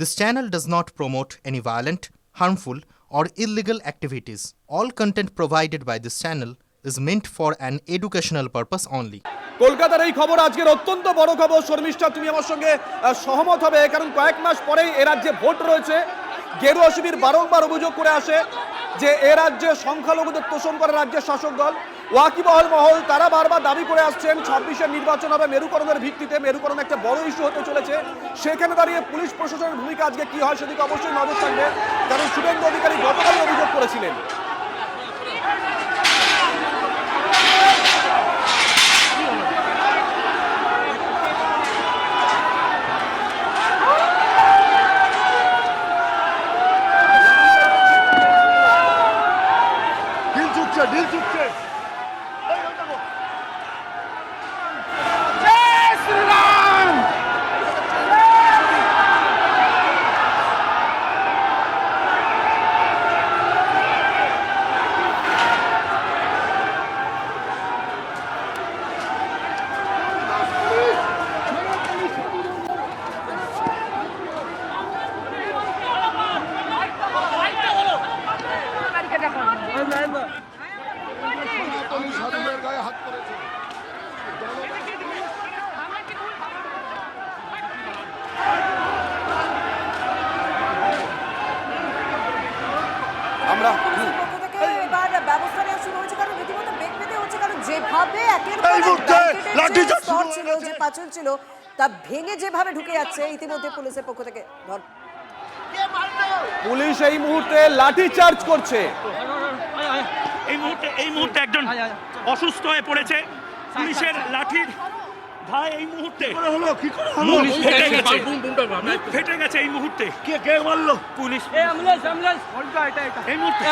This channel does not promote any violent, harmful, or illegal activities. All content provided by this channel is meant for an educational purpose only. কলকাতার এই খবর আজকের অত্যন্ত বড় খবর। শর্মিষ্ঠা, তুমি আমার সঙ্গে সহমত হবে, কারণ কয়েক মাস পরেই এ রাজ্যে ভোট রয়েছে। গেরুয়া শিবির বারংবার অভিযোগ করে আসে যে এ রাজ্যে সংখ্যালঘুদের তোষণ করে রাজ্যের শাসক দল। ওয়াকিবহাল মহল তারা বারবার দাবি করে আসছেন 26-এর নির্বাচন হবে মেরুকরণের ভিত্তিতে, মেরুকরণ একটা বড় ইস্যু হতে চলেছে। সেখানে দাঁড়িয়ে পুলিশ প্রশাসনের ভূমিকা আজকে কি হয় সেদিকে অবশ্যই নজর থাকবে, কারণ শুভেন্দু অধিকারী গতকালই অভিযোগ করেছিলেন। যেভাবে ছিল তা ভেঙে যেভাবে ঢুকে যাচ্ছে ইতিমধ্যে পুলিশের পক্ষ থেকে পুলিশ এই মুহূর্তে লাঠি চার্জ করছে। এই মুহূর্তে একজন অসুস্থ হয়ে পড়েছে, পুলিশের লাঠির ধায় এই মুহূর্তে ফেটে গেছে। এই মুহূর্তে কে মারলো? পুলিশ। এই মুহূর্তে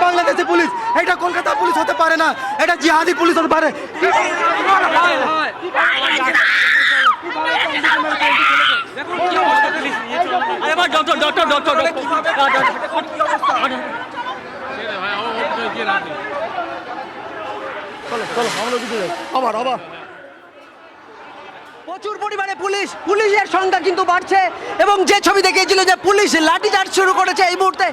বাংলাদেশি পুলিশ, এটা কলকাতা পুলিশ হতে পারে না, এটা জিহাদি পুলিশ হতে পারে। প্রচুর পরিমাণে পুলিশের সংখ্যা কিন্তু বাড়ছে এবং যে ছবি দেখিয়েছিল যে পুলিশ লাঠিচার্জ শুরু করেছে এই মুহূর্তে।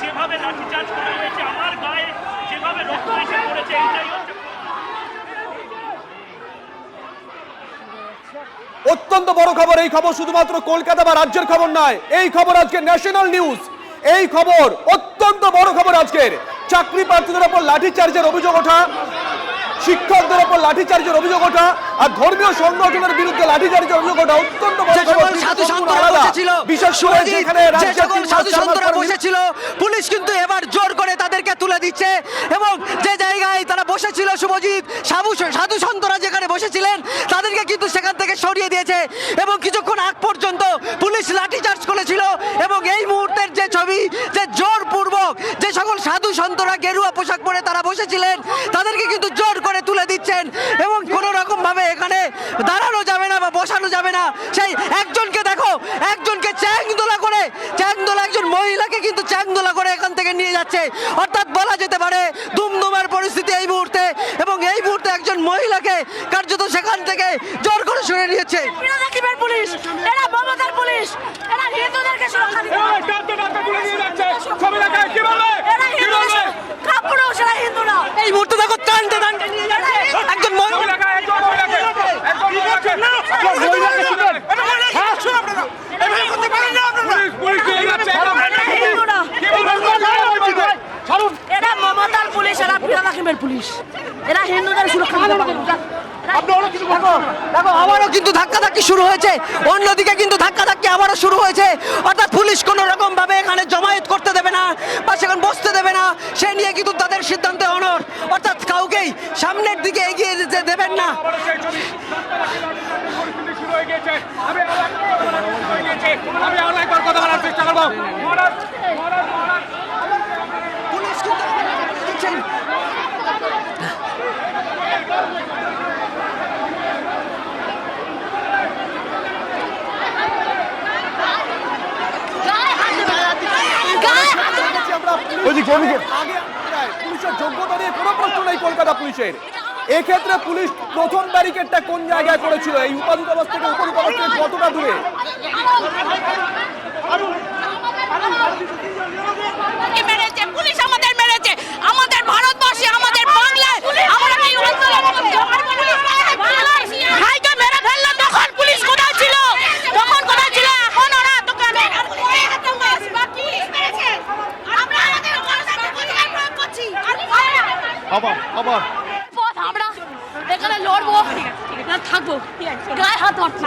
যেভাবে লাঠিচার্জ করা হয়েছে, আমার গায়ে যেভাবে রক্ত এসে পড়েছে, এটাই অত্যন্ত বড় খবর। এই খবর শুধুমাত্র কলকাতা বা রাজ্যের খবর নয়, এই খবর আজকে ন্যাশনাল নিউজ। এই খবর অত্যন্ত বড় খবর আজকের। চাকরি প্রার্থীদের উপর লাঠিচার্জের অভিযোগ ওঠা, শিক্ষকদের উপর লাঠিচার্জের অভিযোগ ওঠা, আর ধর্মীয় সংগঠনের বিরুদ্ধে লাঠিচার্জের অভিযোগ ওঠা অত্যন্ত বড় খবর। বিশেষ করে যেখানে সাধু-সন্তরা বসেছিল, পুলিশ কিন্তু এবার জোর করে তাদেরকে তুলে দিচ্ছে এবং যে জায়গায় তারা বসেছিল শুভজিৎ, সাধু-সন্তরা যেখানে বসেছিলেন তাদেরকে কিন্তু সেখান থেকে সরিয়ে দিয়েছে এবং কিছুক্ষণ আগ পর্যন্ত পুলিশ লাঠিচার্জ করেছিল। এবং এই মুহূর্তের যে ছবি, যে জোরপূর্বক যে সকল সাধু-সন্তরা গেরুয়া পোশাক পরে তারা বসেছিলেন তাদেরকে কিন্তু জোর করে তুলে দিচ্ছেন এবং কোনো রকম ভাবে এখানে দাঁড়ানো যাবে না বা বসানো যাবে না। সেই একজনকে দেখো, একজনকে চ্যাংদোলা করে, একজন মহিলাকে কিন্তু চ্যাংদোলা করে এখান থেকে নিয়ে যাচ্ছে। অর্থাৎ বলা যেতে পারে দুমদুমের পরিস্থিতি এই মুহূর্তে, এবং এই মুহূর্তে একজন মহিলাকে কার্যত সেখান থেকে জোর করে সরিয়ে নিয়েছে পুলিশ। এরা মমতার পুলিশ, এরা হিন্দুদেরকে সুরক্ষা দিতে এই মুহূর্তে দেখো টানতে নিয়ে যাচ্ছে একজন মহিলা। দেখো আবারও কিন্তু ধাক্কাধাক্কি শুরু হয়েছে, অন্যদিকে কিন্তু ধাক্কাধাক্কি আবারও শুরু হয়েছে। অর্থাৎ পুলিশ কোনো রকম ভাবে এখানে জমায়েত করতে দেবে না বা সেখানে বসতে দেবে না, সে নিয়ে কিন্তু তাদের সিদ্ধান্তে অনড়। অর্থাৎ কাউকেই সামনের দিকে এগিয়ে যেতে দেবেন না। পুলিশ কিন্তু দিচ্ছেন। পুলিশের যোগ্যতা নিয়ে কোনো প্রশ্ন নেই কলকাতা পুলিশের। এক্ষেত্রে পুলিশ প্রথম ব্যারিকেডটা কোন জায়গায় করেছিল, এই উপাধিবাস থেকে উপরিবাস থেকে কতটা দূরে? মেরেছে পুলিশ, আমাদের মেরেছে, আমাদের ভারতবর্ষে, আমাদের বাংলায় আমরা এই ভাইকে মেরে ফেললো। তখন পুলিশ কোথায় ছিল? তখন কোথায় ছিল? এখন ওরা দোকানে আমরা এখানে লড়বো না, থাকবো, গায়ে হাত ধরছি।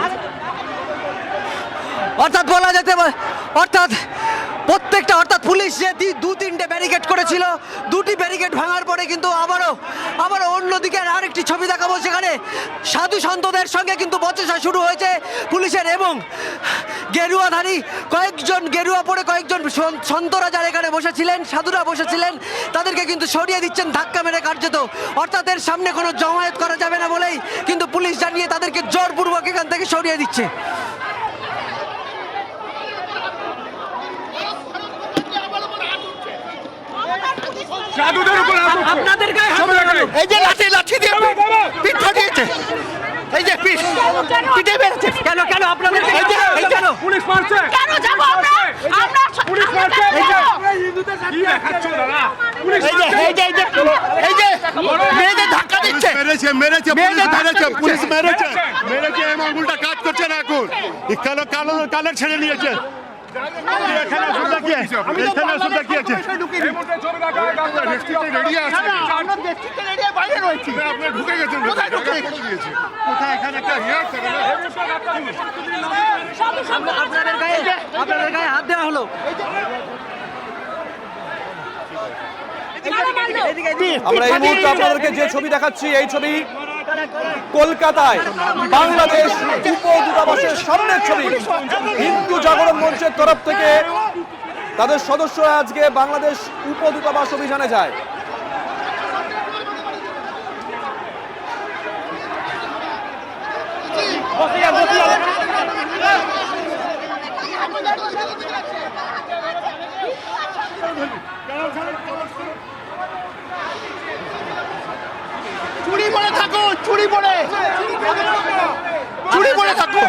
অর্থাৎ বলা যেতে অর্থাৎ প্রত্যেকটা অর্থাৎ পুলিশ যে দু তিনটে ব্যারিকেড করেছিল, দুটি ব্যারিকেড ভাঙার পরে কিন্তু আবারও অন্যদিকে আরেকটি ছবি দেখাবো, সেখানে সাধু সন্তদের সঙ্গে কিন্তু বচসা শুরু হয়েছে পুলিশের। এবং গেরুয়াধারী কয়েকজন, গেরুয়া পরে কয়েকজন সন্তরা যারা এখানে বসেছিলেন, সাধুরা বসেছিলেন, তাদেরকে কিন্তু সরিয়ে দিচ্ছেন ধাক্কা মেরে কার্যত। অর্থাৎ এর সামনে কোনো জমায়েত করা যাবে না বলেই কিন্তু পুলিশ জানিয়ে তাদেরকে জোরপূর্বক এখান থেকে সরিয়ে দিচ্ছে। আপনাদের গায়ে এই যে লাঠি দিয়ে পিঠ ফাটিয়েছে, এই যে পিঠে বেড়েছে। কেন আপনাদের এই কেন পুলিশ মারছে, কেন যাবো আমরা? আমরা পুলিশ মারছে, এই যে মেয়েদের ধাক্কা দিচ্ছে, মেরেছে পুলিশ মেরেছে এই আঙুলটা কাজ করছে না এখন, কালো ছেড়ে নিয়েছে। এখানে ওষুধটা কি আছে? এখানে ওষুধটা কি আছে? আপনি ঢুকে গেছেন, কোথায় এখানে একটা আপনাদের গায়ে হাত দেওয়া হলো। আমরা এই মুহূর্তে আপনাদেরকে যে ছবি দেখাচ্ছি, এই ছবি কলকাতায় বাংলাদেশ উপদূতাবাসের সামনের ছবি। হিন্দু জাগরণ মঞ্চের তরফ থেকে তাদের সদস্যরা আজকে বাংলাদেশ উপদূতাবাস অভিযানে যায়। চুরি পড়ে থাকো, চুরি পড়ে থাকো।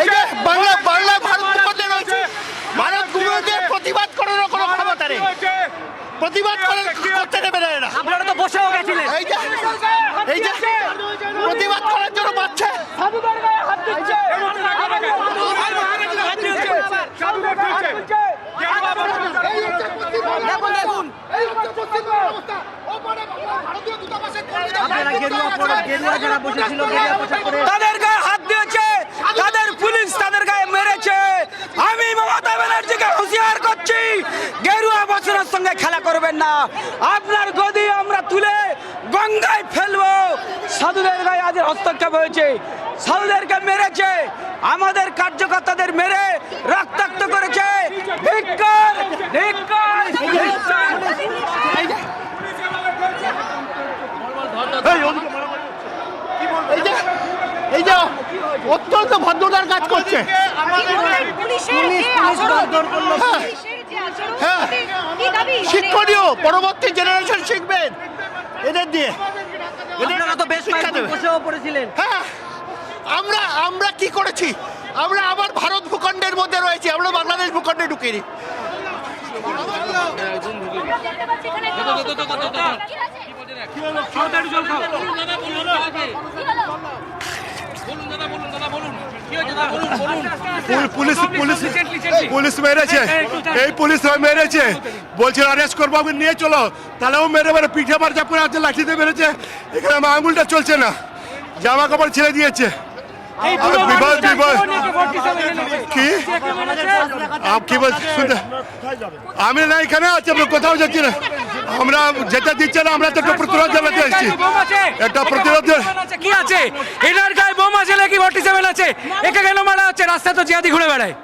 এই যে বাংলা ভারত ভূখণ্ডে রয়েছে, ভারত ভূখণ্ডে প্রতিবাদ করার কোনো ক্ষমতা নেই, প্রতিবাদ করতে দেবে না এরা। আপনারা তো বসেও গেছিলেন। এই যে প্রতিবাদ করার জন্য পাচ্ছে। তাদের গায়ে হাত দিয়েছে, তাদের পুলিশ তাদের গায়ে মেরেছে। আমি মমতা ব্যানার্জিকে হুঁশিয়ার করছি, গেরুয়া বছরের সঙ্গে খেলা করবেন না। আপনার গদি আমরা তুলে গঙ্গায় ফেলবো। সাধুদের গায়ে আজ হস্তক্ষেপ হয়েছে, সাধুদেরকে মেরেছে, আমাদের কার্যকর্তাদের মেরে রক্তাক্ত করেছে। ধিক্কার, ধিক্কার, ধিক্কার। এই যে অত্যন্ত ভদ্রতার কাজ করছে। শিক্ষণীয়, পরবর্তী জেনারেশন শিখবেন এদের দিয়ে। আপনারা তো বেশ কয়েকদিন বসেও পড়েছিলেন। হ্যাঁ, আমরা কি করেছি? আমরা আবার ভারত ভূখণ্ডের মধ্যে রয়েছি, আমরা বাংলাদেশ ভূখণ্ডে ঢুকিনি। পুলিশ পুলিশ পুলিশ মেরেছে, এই পুলিশ মেরেছে, বলছে অ্যারেস্ট করবো, আমাকে নিয়ে চলো, তাহলে ও মেরে মেরে পিঠে মার চাপ করে আছে, লাঠিতে মেরেছে। এখানে আমার আঙুলটা চলছে না, জামা কাপড় ছেড়ে দিয়েছে। বিবাদ বিবাদ কি কি বলছি শুনতে, আমি না এখানে আছি, আমরা কোথাও যাচ্ছি না, আমরা যেটা দিচ্ছে না, আমরা তো একটা প্রতিরোধ জানাতে এসেছি, একটা প্রতিরোধ। কি আছে এনার গায়ে বোম আছে নাকি 47 আছে? একে কেন মারা হচ্ছে? রাস্তা তো জিয়াদি ঘুরে বেড়ায়,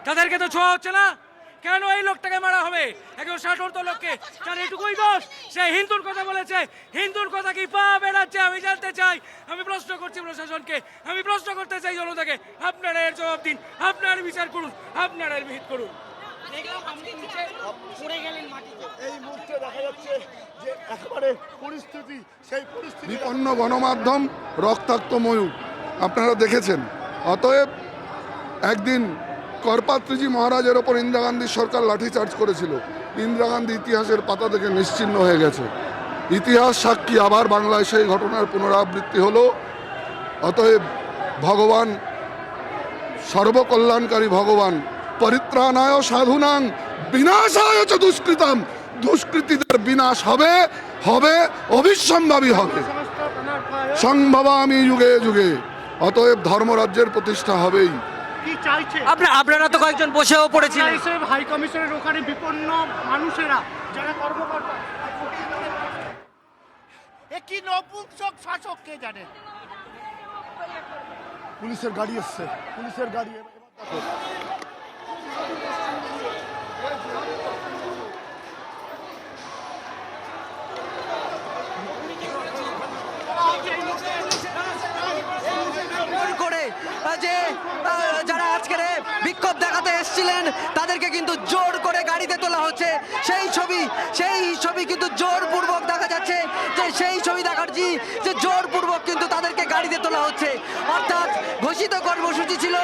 তাদেরকে তো ছোঁয়া হচ্ছে না, কেন এই লোকটাকে মারা হবে? একজন 60 লোককে, তার এটুকুই দোষ, সে হিন্দুর কথা বলেছে, হিন্দুর কথা কি পা বেড়াচ্ছে? আমি জানতে চাই, আমি প্রশ্ন করছি প্রশাসনকে, আমি প্রশ্ন করতে চাই জনতাকে, আপনারা এর জবাব দিন, আপনারা বিচার করুন, আপনারা এর বিহিত করুন। এই মুহূর্তে দেখা যাচ্ছে যে একেবারে পরিস্থিতি, সেই পরিস্থিতি বিপন্ন গণমাধ্যম, রক্তাক্ত ময়ূর আপনারা দেখেছেন। অতএব একদিন করপাত্রীজি মহারাজের ওপর ইন্দিরা গান্ধীর সরকার লাঠিচার্জ করেছিল, ইন্দিরা গান্ধী ইতিহাসের পাতা থেকে নিশ্চিহ্ন হয়ে গেছে। ইতিহাস সাক্ষী, আবার বাংলায় সেই ঘটনার পুনরাবৃত্তি হলো। অতএব ভগবান, সর্বকল্যাণকারী ভগবান, পরিত্রাণায় সাধুনাং বিনাশায় চ দুষ্কৃতাম, দুষ্কৃতীদের বিনাশ হবে, হবে, অবিসম্ভাবী হবে, সম্ভবামি যুগে যুগে। অতএব ধর্মরাজ্যের প্রতিষ্ঠা হবেই। কি চাইছে আপনারা তো কয়েকজন বসেও পড়েছিলেন। হাই কমিশনের ওখানে বিপন্ন মানুষেরা যারা কর্মকর্তা, এ কি নপুংসক শাসক কে জানে? পুলিশের গাড়ি এসছে, পুলিশের গাড়ি করে যে যারা আজকের বিক্ষোভ দেখাতে এসেছিলেন তাদেরকে কিন্তু জোর করে গাড়িতে তোলা হচ্ছে। সেই ছবি কিন্তু জোরপূর্বক দেখা যাচ্ছে, যে সেই ছবি দেখাচ্ছি যে জোরপূর্বক কিন্তু তাদেরকে গাড়িতে তোলা হচ্ছে। অর্থাৎ ঘোষিত কর্মসূচি ছিল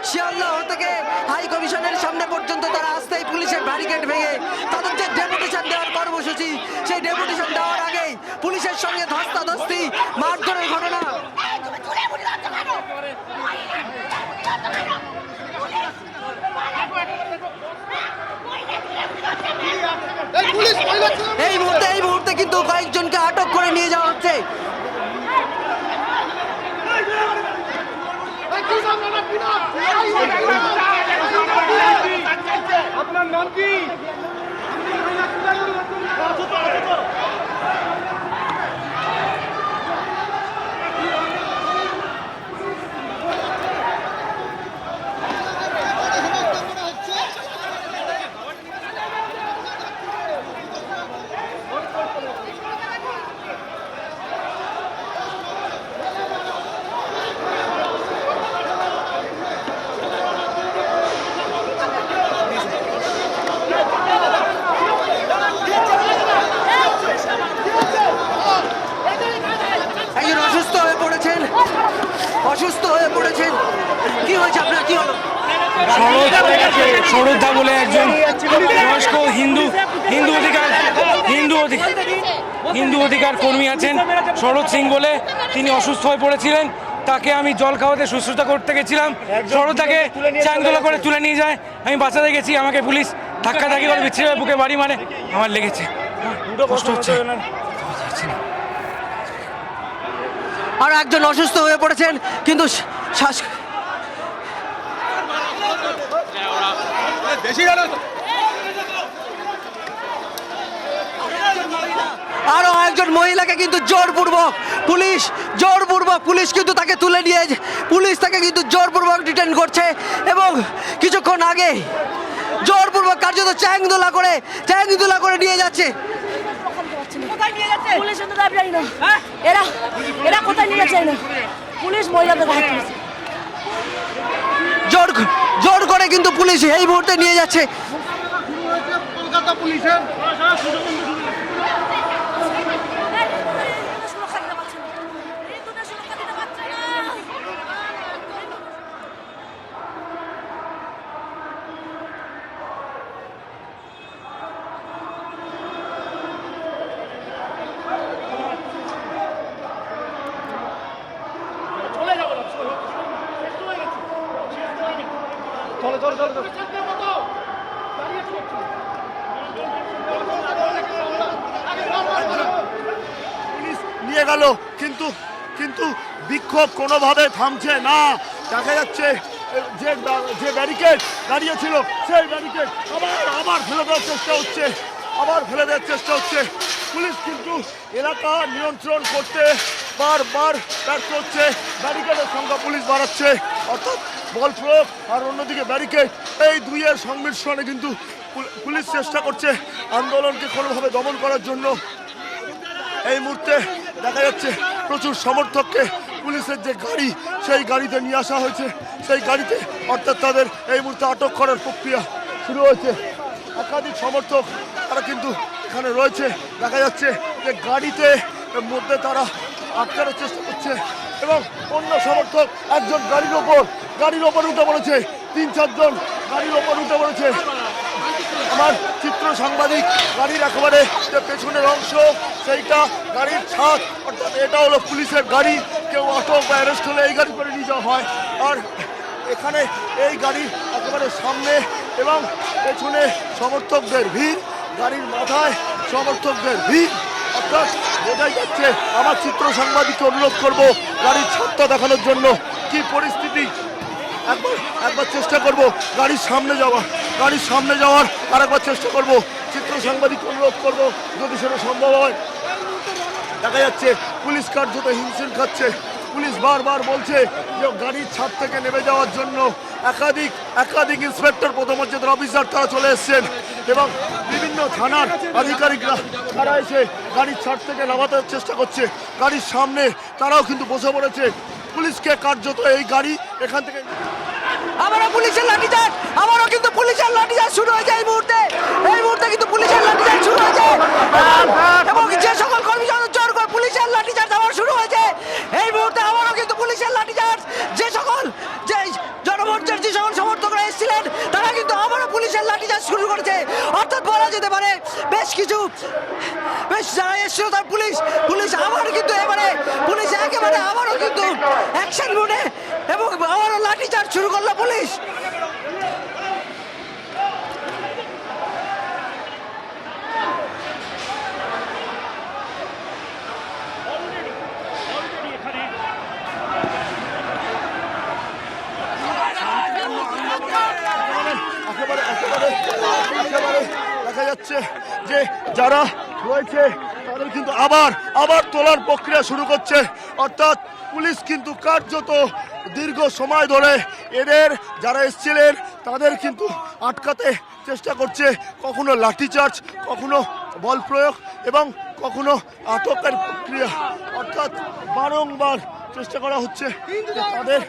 শিয়ালদহ থেকে হাই কমিশনের সামনে পর্যন্ত, তারা আসতেই পুলিশের ব্যারিকেড ভেঙে তাদের যে ডেপুটেশন দেওয়ার কর্মসূচি, সেই ডেপুটেশন দেওয়ার আগেই পুলিশের সঙ্গে ধস্তাধস্তি, মারধরের ঘটনা। এই মুহূর্তে কিন্তু কয়েকজনকে আটক করে নিয়ে যাওয়া হচ্ছে। আপনার নাম কি? একজন অসুস্থ হয়ে পড়েছেন, কি হয়েছে আপনার, কি হলো? সরোজদা বলে একজন বয়স্ক হিন্দু অধিকার কর্মী আছেন, শরৎ সিং বলে, তিনি অসুস্থ হয়ে পড়েছিলেন। তাকে আমি জল খাওয়াতে শুশ্রূষা করতে গেছিলাম, সরোজদাকে চ্যাংদোলা করে তুলে নিয়ে যায়, আমি বাঁচাতে গেছি, আমাকে পুলিশ ধাক্কাধাক্কি করে বিচ্ছিরি বুকে বাড়ি মারে, আমার লেগেছে, কষ্ট হচ্ছে। আর একজন অসুস্থ হয়ে পড়েছেন, কিন্তু শ্বাস আরো একজন মহিলাকে কিন্তু জোরপূর্বক পুলিশ কিন্তু তাকে তুলে নিয়ে, পুলিশ তাকে কিন্তু জোরপূর্বক ডিটেন করছে, এবং কিছুক্ষণ আগে জোরপূর্বক কার্যত চ্যাংদোলা করে নিয়ে যাচ্ছে। কোথায় নিয়ে যাচ্ছে? পুলিশ তো দাবি জানি না, এরা কোথায় নিয়ে যাচ্ছে না, পুলিশ মহিলাদের হাত তুলেছে, জোর করে কিন্তু পুলিশ এই মুহূর্তে নিয়ে যাচ্ছে। কলকাতা পুলিশের সুরক্ষা দিতে পারছে না, হিন্দুদের সুরক্ষা দিতে পারছে না। চলে যাবো না, পুলিশ নিয়ে গেল, কিন্তু কিন্তু বিক্ষোভ কোনোভাবে থামছে না। দেখা যাচ্ছে যে যে ব্যারিকেড দাঁড়িয়ে ছিল সেই ব্যারিকেড আবার ফেলে দেওয়ার চেষ্টা হচ্ছে, পুলিশ কিন্তু এলাকা নিয়ন্ত্রণ করতে বারবার ব্যর্থ হচ্ছে। ব্যারিকেডের সংখ্যা পুলিশ বাড়াচ্ছে, অর্থাৎ বল প্রয়োগ আর অন্যদিকে ব্যারিকেড, এই দুইয়ের সংমিশ্রণে কিন্তু পুলিশ চেষ্টা করছে আন্দোলনকে কোনোভাবে দমন করার জন্য। এই মুহূর্তে দেখা যাচ্ছে প্রচুর সমর্থককে পুলিশের যে গাড়ি সেই গাড়িতে নিয়ে আসা হয়েছে, সেই গাড়িতে অর্থাৎ তাদের এই মুহূর্তে আটক করার প্রক্রিয়া শুরু হয়েছে। একাধিক সমর্থক তারা কিন্তু এখানে রয়েছে, দেখা যাচ্ছে যে গাড়িতে মধ্যে তারা আটকানোর চেষ্টা করছে এবং অন্য সমর্থক একজন গাড়ির ওপর উঠে পড়েছে, 3-4 জন গাড়ির ওপর উঠে পড়েছে। আমার চিত্র সাংবাদিক গাড়ির একেবারে যে পেছনের অংশ সেইটা গাড়ির ছাদ, অর্থাৎ এটা হলো পুলিশের গাড়ি, কেউ আটক বা অ্যারেস্ট হলে এই গাড়ি করে নিয়ে যাওয়া হয়। আর এখানে এই গাড়ির একেবারে সামনে এবং পেছনে সমর্থকদের ভিড়, গাড়ির মাথায় সমর্থকদের ভিড়, অর্থাৎ বোঝাই যাচ্ছে। আমার চিত্র সাংবাদিককে অনুরোধ করবো গাড়ির ছাদটা দেখানোর জন্য কি পরিস্থিতি, একবার চেষ্টা করব গাড়ির সামনে যাওয়ার আর একবার চেষ্টা করব। চিত্র সাংবাদিক অনুরোধ করব যদি সেটা সম্ভব হয়। দেখা যাচ্ছে পুলিশ কার্যত হিমশিম খাচ্ছে, পুলিশ বারবার বলছে যে গাড়ির ছাদ থেকে নেমে যাওয়ার জন্য। একাধিক ইন্সপেক্টর, প্রথম পর্যায়ের অফিসার তারা চলে এসছেন এবং বিভিন্ন থানার আধিকারিকরা তারা এসে গাড়ির ছাদ থেকে নামাতে চেষ্টা করছে। গাড়ির সামনে তারাও কিন্তু বসে পড়েছে, পুলিশকে কার্যত এই গাড়ি এখান থেকে আবারও পুলিশের লাঠিচার্জ, আবারও কিন্তু পুলিশের লাঠিচার্জ শুরু হয়েছে এই মুহূর্তে কিন্তু পুলিশের লাঠিচার্জ শুরু হয়েছে এবং যে সকল কর্মী জোর করে পুলিশের লাঠিচার্জ আবার শুরু হয়েছে এই মুহূর্তে। আবারও কিন্তু পুলিশের লাঠিচার্জ, যে জনমঞ্চের যে সকল সমর্থকরা এসেছিলেন তারা কিন্তু আবারও পুলিশের লাঠিচার্জ শুরু করেছে। অর্থাৎ বলা যেতে পারে বেশ যারা এসেছিল তার পুলিশ আবার কিন্তু পুলিশ একেবারে আবারও কিন্তু অ্যাকশন মোডে এবং আবারও লাঠিচার্জ শুরু করলো পুলিশ। দেখা যাচ্ছে যে যারা রয়েছে তাদের কিন্তু আবার তোলার প্রক্রিয়া শুরু করছে, অর্থাৎ পুলিশ কিন্তু কার্যত দীর্ঘ সময় ধরে এদের যারা এসেছিলেন তাদের কিন্তু আটকাতে চেষ্টা করছে, কখনো লাঠিচার্জ, কখনো বল প্রয়োগ এবং কখনো আটকের প্রক্রিয়া, অর্থাৎ বারংবার চেষ্টা করা হচ্ছে তাদের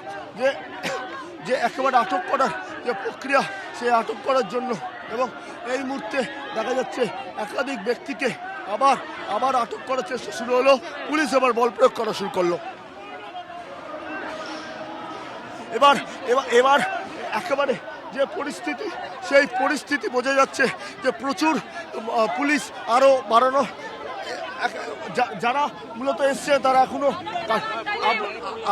যে একেবারে আটক করার যে প্রক্রিয়া সেই আটক করার জন্য। এবং এই মুহূর্তে দেখা যাচ্ছে একাধিক ব্যক্তিকে আবার আটক করার চেষ্টা শুরু হলো, পুলিশ এবার বল প্রয়োগ করা শুরু করলো। এবার একেবারে যে পরিস্থিতি সেই পরিস্থিতি বোঝা যাচ্ছে যে প্রচুর পুলিশ আরও বাড়ানো, যারা মূলত এসছে তারা এখনো।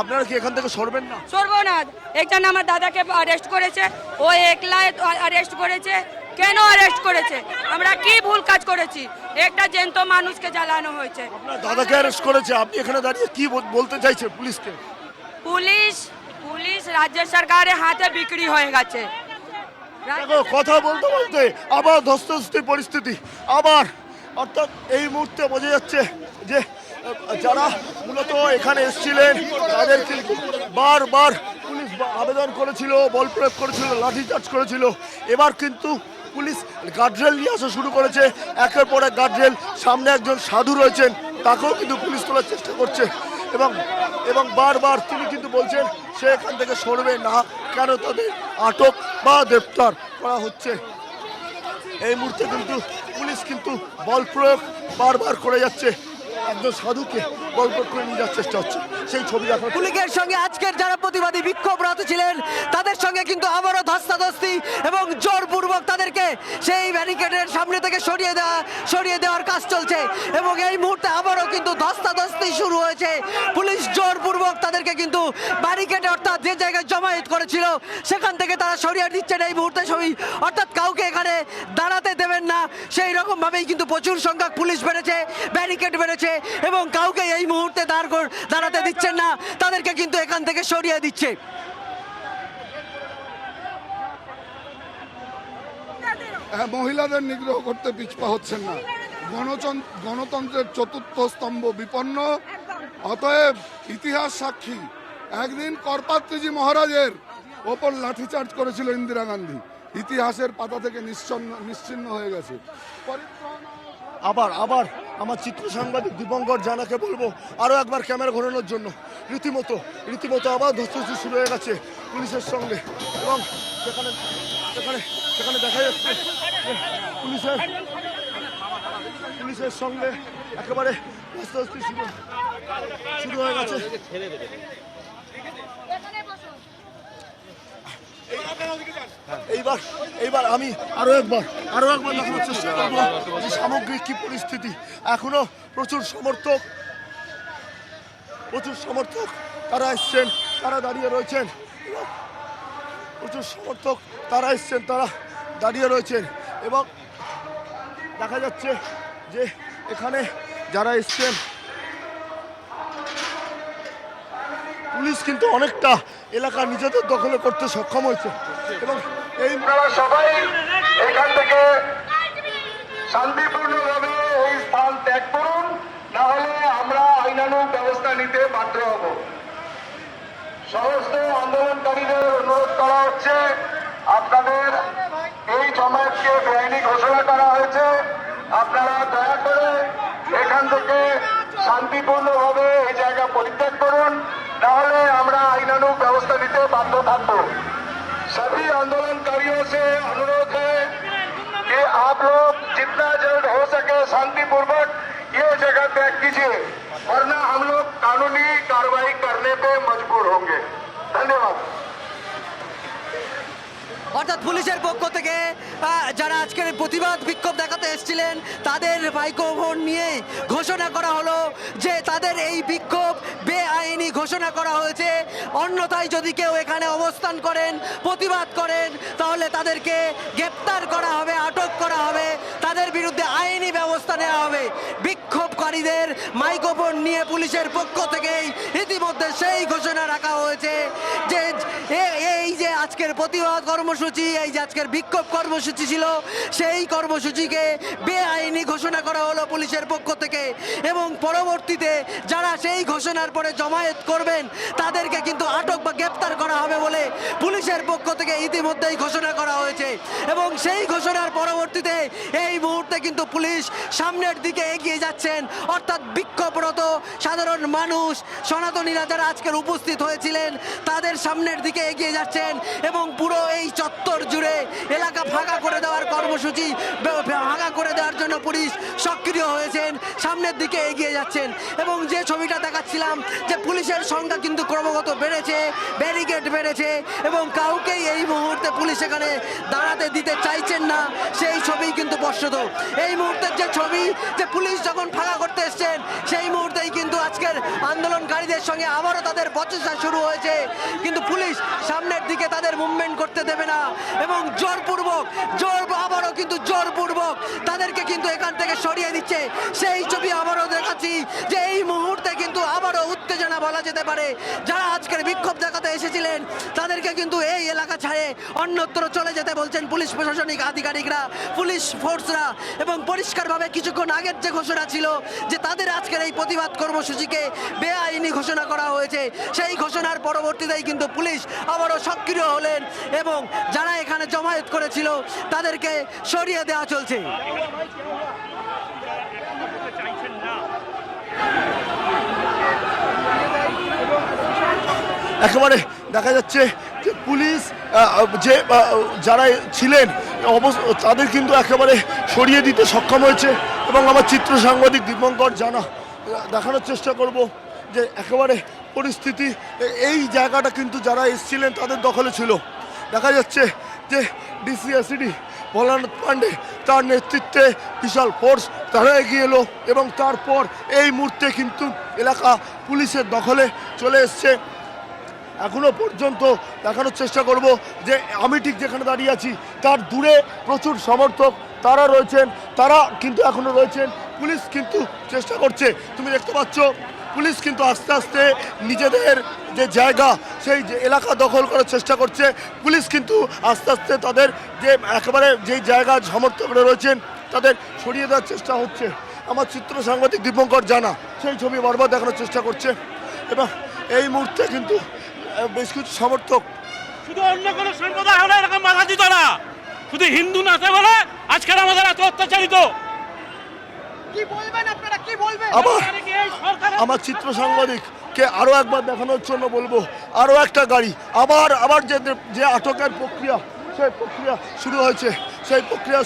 আপনারা কি এখান থেকে সরবেন না? সরবো না। একজন আমার দাদাকে অ্যারেস্ট করেছে, ও একলা অ্যারেস্ট করেছে। কেন অ্যারেস্ট করেছে? আমরা কি ভুল কাজ করেছি? একটা জ্যান্ত মানুষকে জ্বালানো হয়েছে। আপনার দাদাকে অ্যারেস্ট করেছে, আপনি এখানে দাঁড়িয়ে কি বলতে চাইছেন পুলিশকে? পুলিশ রাজ্য সরকারের হাতে বিক্রি হয়ে গেছে। কথা বলতে আবার ধস্তাধস্তির পরিস্থিতি আবার, অর্থাৎ এই মুহূর্তে বোঝা যাচ্ছে যে যারা মূলত এখানে এসেছিলেন তাদের কিন্তু বারবার পুলিশ আবেদন করেছিল, বল প্রয়োগ করেছিল, লাঠিচার্জ করেছিল। এবার কিন্তু পুলিশ গার্ডরেল নিয়ে আসা শুরু করেছে, একের পর এক গার্ডরেল। সামনে একজন সাধু রয়েছেন, তাকেও কিন্তু পুলিশ তোলার চেষ্টা করছে এবং বারবার তিনি কিন্তু বলছেন সে এখান থেকে সরবে না, কেন তাদের আটক বা গ্রেপ্তার করা হচ্ছে। এই মুহূর্তে কিন্তু পুলিশ কিন্তু বল প্রয়োগ বারবার করে যাচ্ছে, একজন সাধুকে বল প্রয়োগ করে নিয়ে যাওয়ার চেষ্টা হচ্ছে। সেই ছবি দেখা পুলিশের সঙ্গে আজকের যারা প্রতিবাদী বিক্ষোভরত ছিলেন তাদের সঙ্গে সঙ্গে কিন্তু আবারও ধস্তাধস্তি এবং জোরপূর্বক তাদেরকে সেই ব্যারিকেডের সামনে থেকে সরিয়ে দেওয়ার কাজ চলছে এবং এই মুহূর্তে আবারও কিন্তু ধস্তাধস্তি শুরু হয়েছে। পুলিশ জোরপূর্বক তাদেরকে কিন্তু ব্যারিকেড অর্থাৎ যে জায়গায় জমায়েত করেছিল সেখান থেকে তারা সরিয়ে দিচ্ছেন এই মুহূর্তে সবই, অর্থাৎ কাউকে এখানে দাঁড়াতে দেবেন না সেই রকম ভাবেই কিন্তু প্রচুর সংখ্যক পুলিশ বেড়েছে, ব্যারিকেড বেড়েছে এবং কাউকে এই মুহূর্তে দাঁড়াতে দিচ্ছেন না, তাদেরকে কিন্তু এখান থেকে সরিয়ে দিচ্ছে। মহিলাদের নিগ্রহ করতে পিছপা হচ্ছেন না। গণতন্ত্রের চতুর্থ স্তম্ভ বিপন্ন। অতএব ইতিহাস সাক্ষী, একদিন করপাত্রীজি মহারাজের ওপর লাঠিচার্জ করেছিল ইন্দিরা গান্ধী, ইতিহাসের পাতা থেকে নিশ্চিহ্ন হয়ে গেছে। আবার আমার চিত্র সাংবাদিক দীপঙ্কর জানাকে বলবো আরও একবার ক্যামেরা ঘোরানোর জন্য। রীতিমতো আবার ধস্তাধস্তি শুরু হয়ে গেছে পুলিশের সঙ্গে এবং সেখানে দেখা যাচ্ছে পুলিশের সঙ্গে একেবারে ধস্তাধস্তি শুরু হয়ে গেছে। এইবার আমি আরো একবার দেখানোর চেষ্টা করবো যে সামগ্রিক কি পরিস্থিতি। এখনো প্রচুর সমর্থক তারা এসছেন, তারা দাঁড়িয়ে রয়েছেন, তারা দাঁড়িয়ে রয়েছেন এবং দেখা যাচ্ছে যে এখানে যারা এসছেন পুলিশ কিন্তু অনেকটা এলাকা নিজেদের দখলে করতে সক্ষম হয়েছে এবং এই সবাই এখান থেকে শান্তিপূর্ণভাবে এই স্থান ত্যাগ করুন, না হলে আমরা আইনানুগ ব্যবস্থা নিতে বাধ্য হব। সমস্ত আন্দোলনকারীদের অনুরোধ করা হচ্ছে, আপনাদের এই জমায়েতকে বেআইনি ঘোষণা করা হয়েছে, আপনারা দয়া করে এখান থেকে শান্তিপূর্ণভাবে এই জায়গা পরিত্যাগ করুন, না হলে আমরা আইনানুগ ব্যবস্থা নিতে বাধ্য থাকবো। सभी आंदोलनकारियों से अनुरोध है कि आप लोग जितना जल्द हो सके शांतिपूर्वक ये जगह त्याग कीजिए, वरना हम लोग कानूनी कार्रवाई करने पे मजबूर होंगे। धन्यवाद। অর্থাৎ পুলিশের পক্ষ থেকে যারা আজকের প্রতিবাদ বিক্ষোভ দেখাতে এসেছিলেন তাদের মাইক্রোফোন নিয়ে ঘোষণা করা হলো যে তাদের এই বিক্ষোভ বেআইনি ঘোষণা করা হয়েছে, অন্যথায় যদি কেউ এখানে অবস্থান করেন, প্রতিবাদ করেন, তাহলে তাদেরকে গ্রেপ্তার করা হবে, আটক করা হবে, তাদের বিরুদ্ধে আইনি ব্যবস্থা নেওয়া হবে। বিক্ষোভকারীদের মাইক্রোফোন নিয়ে পুলিশের পক্ষ থেকেই ইতিমধ্যে সেই ঘোষণা রাখা হয়েছে যে এই যে আজকের প্রতিবাদ কর্মসূচি, এই যে আজকের বিক্ষোভ কর্মসূচি ছিল, সেই কর্মসূচিকে বেআইনি ঘোষণা করা হলো পুলিশের পক্ষ থেকে এবং পরবর্তীতে যারা সেই ঘোষণার পরে জমায়েত করবেন তাদেরকে কিন্তু আটক বা গ্রেপ্তার করা হবে বলে পুলিশের পক্ষ থেকে ইতিমধ্যেই ঘোষণা করা হয়েছে এবং সেই ঘোষণার পরবর্তীতে এই মুহূর্তে কিন্তু পুলিশ সামনের দিকে এগিয়ে যাচ্ছেন। অর্থাৎ বিক্ষোভরত সাধারণ মানুষ, সনাতনীরা যারা আজকের উপস্থিত হয়েছিলেন তাদের সামনের দিকে এগিয়ে যাচ্ছেন এবং পুরো এই চত্বর জুড়ে এলাকা ফাঁকা করে দেওয়ার কর্মসূচি ফাঁকা করে দেওয়ার জন্য পুলিশ সক্রিয় হয়েছেন, সামনের দিকে এগিয়ে যাচ্ছেন এবং যে ছবিটা দেখাচ্ছিলাম যে পুলিশের সংখ্যা কিন্তু ক্রমাগত বেড়েছে, ব্যারিকেড বেড়েছে এবং কাউকেই এই মুহূর্তে পুলিশ এখানে দাঁড়াতে দিতে চাইছেন না, সেই ছবি কিন্তু স্পষ্ট। এই মুহূর্তের যে ছবি যে পুলিশ যখন ফাঁকা করতে এসছেন সেই মুহূর্তেই কিন্তু আজকের আন্দোলনকারীদের সঙ্গে আবারও তাদের বচসা শুরু হয়েছে, কিন্তু পুলিশ সামনের দিকে তাদের মুভমেন্ট করতে দেবে না এবং আবারও কিন্তু জোরপূর্বক তাদেরকে কিন্তু এখান থেকে সরিয়ে দিচ্ছে। সেই ছবি আবারও দেখাচ্ছি যে এই মুহূর্তে কিন্তু আবারও উত্তেজনা বলা যেতে পারে। যারা আজকের বিক্ষোভ দেখাতে এসেছিলেন তাদেরকে কিন্তু এই এলাকা ছেড়ে অন্যত্র চলে যেতে বলছেন পুলিশ প্রশাসনিক আধিকারিকরা, পুলিশ ফোর্সরা এবং পরিষ্কারভাবে কিছুক্ষণ আগের যে ঘোষণা ছিল যে তাদের আজকের এই প্রতিবাদ কর্মসূচিকে বেআইনি ঘোষণা করা হয়েছে, সেই ঘোষণার পরবর্তীতেই কিন্তু পুলিশ আবারও সক্রিয় হলেন এবং যারা এখানে জমায়েত করেছিল তাদেরকে সরিয়ে দেওয়া চলছে। একেবারে দেখা যাচ্ছে যে পুলিশ যে যারা ছিলেন তাদের কিন্তু একেবারে সরিয়ে দিতে সক্ষম হয়েছে এবং আমার চিত্র সাংবাদিক দীপঙ্কর জানা দেখানোর চেষ্টা করব যে একেবারে পরিস্থিতি এই জায়গাটা কিন্তু যারা এসেছিলেন তাদের দখলে ছিল, দেখা যাচ্ছে যে ডিসিএসিডি ভোলানাথ পান্ডে তার নেতৃত্বে বিশাল ফোর্স তারা এগিয়ে এলো এবং তারপর এই মুহূর্তে কিন্তু এলাকা পুলিশের দখলে চলে এসছে। এখনো পর্যন্ত দেখানোর চেষ্টা করব যে আমি ঠিক যেখানে দাঁড়িয়ে আছি তার দূরে প্রচুর সমর্থক তারা রয়েছেন, তারা কিন্তু এখনো রয়েছেন। পুলিশ কিন্তু চেষ্টা করছে, তুমি দেখতে পাচ্ছ পুলিশ কিন্তু আস্তে আস্তে নিজেদের যে জায়গা সেই যে এলাকা দখল করার চেষ্টা করছে। পুলিশ কিন্তু আস্তে আস্তে তাদের যে একেবারে যেই জায়গা সমর্থকরা রয়েছেন তাদের সরিয়ে দেওয়ার চেষ্টা হচ্ছে। আমার চিত্র সাংবাদিক দীপঙ্কর জানা সেই ছবি বারবার দেখানোর চেষ্টা করছে এবং এই মুহূর্তে কিন্তু বেশ কিছু সমর্থক শুধু অন্য কোনো সম্প্রদায় হলে এরকম বাধা দিত না, শুধু হিন্দু নাতে বলে আজকাল আমাদের এত অত্যাচারিত। আবার আমার চিত্র সাংবাদিককে আরও একবার দেখানোর জন্য বলবো, আরও একটা গাড়ি আবার যে আটকের প্রক্রিয়া সেই প্রক্রিয়া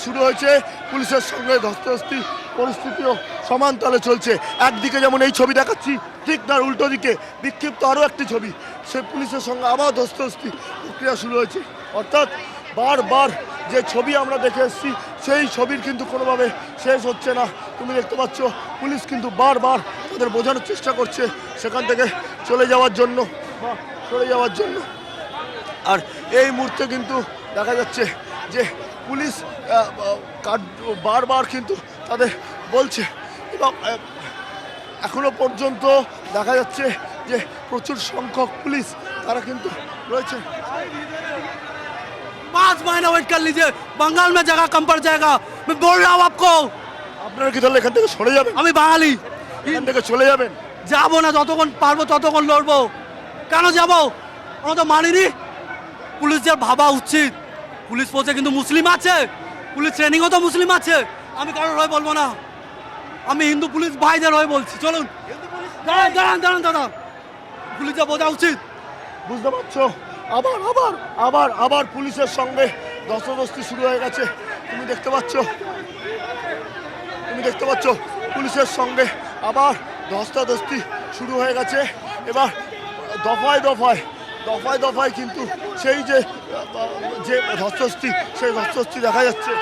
শুরু হয়েছে। পুলিশের সঙ্গে ধস্তাধস্তি পরিস্থিতিও সমান তালে চলছে। একদিকে যেমন এই ছবি দেখাচ্ছি, ঠিক তার উল্টো দিকে বিক্ষিপ্ত আরও একটি ছবি, সেই পুলিশের সঙ্গে আবার ধস্তাধস্তি প্রক্রিয়া শুরু হয়েছে। অর্থাৎ বারবার যে ছবি আমরা দেখে এসেছি সেই ছবির কিন্তু কোনোভাবে শেষ হচ্ছে না। তুমি দেখতে পাচ্ছ পুলিশ কিন্তু বারবার তাদের বোঝানোর চেষ্টা করছে সেখান থেকে চলে যাওয়ার জন্য বা সরে যাওয়ার জন্য। আর এই মুহূর্তে কিন্তু দেখা যাচ্ছে যে পুলিশ বারবার কিন্তু তাদের বলছে এবং এখনো পর্যন্ত দেখা যাচ্ছে যে প্রচুর সংখ্যক পুলিশ তারা কিন্তু রয়েছে। 5 महीना वेट कर लीजिए, बंगाल में जगह कम पड़ जाएगा, मैं बोल रहा हूँ आपको। আপনারা কি তাহলে এখান থেকে সরে যাবেন? আমি বাঙালি, এখান থেকে চলে যাবেন? যাবো না, যতক্ষণ পারবো ততক্ষণ লড়বো। কেন যাবো? আমরা তো মানিনি। পুলিশদের ভাবা উচিত, পুলিশ ফোর্সে কিন্তু মুসলিম আছে, পুলিশ ট্রেনিংও তো মুসলিম আছে। আমি কারোর হয়ে বলবো না, আমি হিন্দু পুলিশ ভাইদের হয়ে বলছি। চলুন দাঁড়ান দাদা, পুলিশদের বোঝা উচিত। বুঝতে পারছো আবার পুলিশের সঙ্গে ধস্তাধস্তি শুরু হয়ে গেছে। তুমি দেখতে পাচ্ছ পুলিশের সঙ্গে আবার ধস্তাধস্তি শুরু হয়ে গেছে। এবার দফায় দফায় কিন্তু সেই যে ধস্তাধস্তি সেই ধস্তাধস্তি দেখা যাচ্ছে।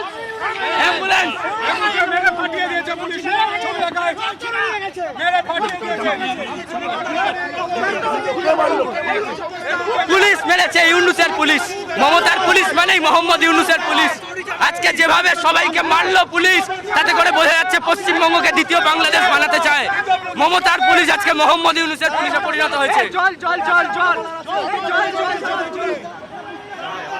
পুলিশ মেরেছে ইউনূসের পুলিশ, মমতার পুলিশ মানেই মোহাম্মদ ইউনূসের পুলিশ। আজকে যেভাবে সবাইকে মারলো পুলিশ, তাতে করে বোঝা যাচ্ছে পশ্চিমবঙ্গকে দ্বিতীয় বাংলাদেশ বানাতে চায়। মমতার পুলিশ আজকে মোহাম্মদ ইউনূসের পুলিশে পরিণত হয়েছে।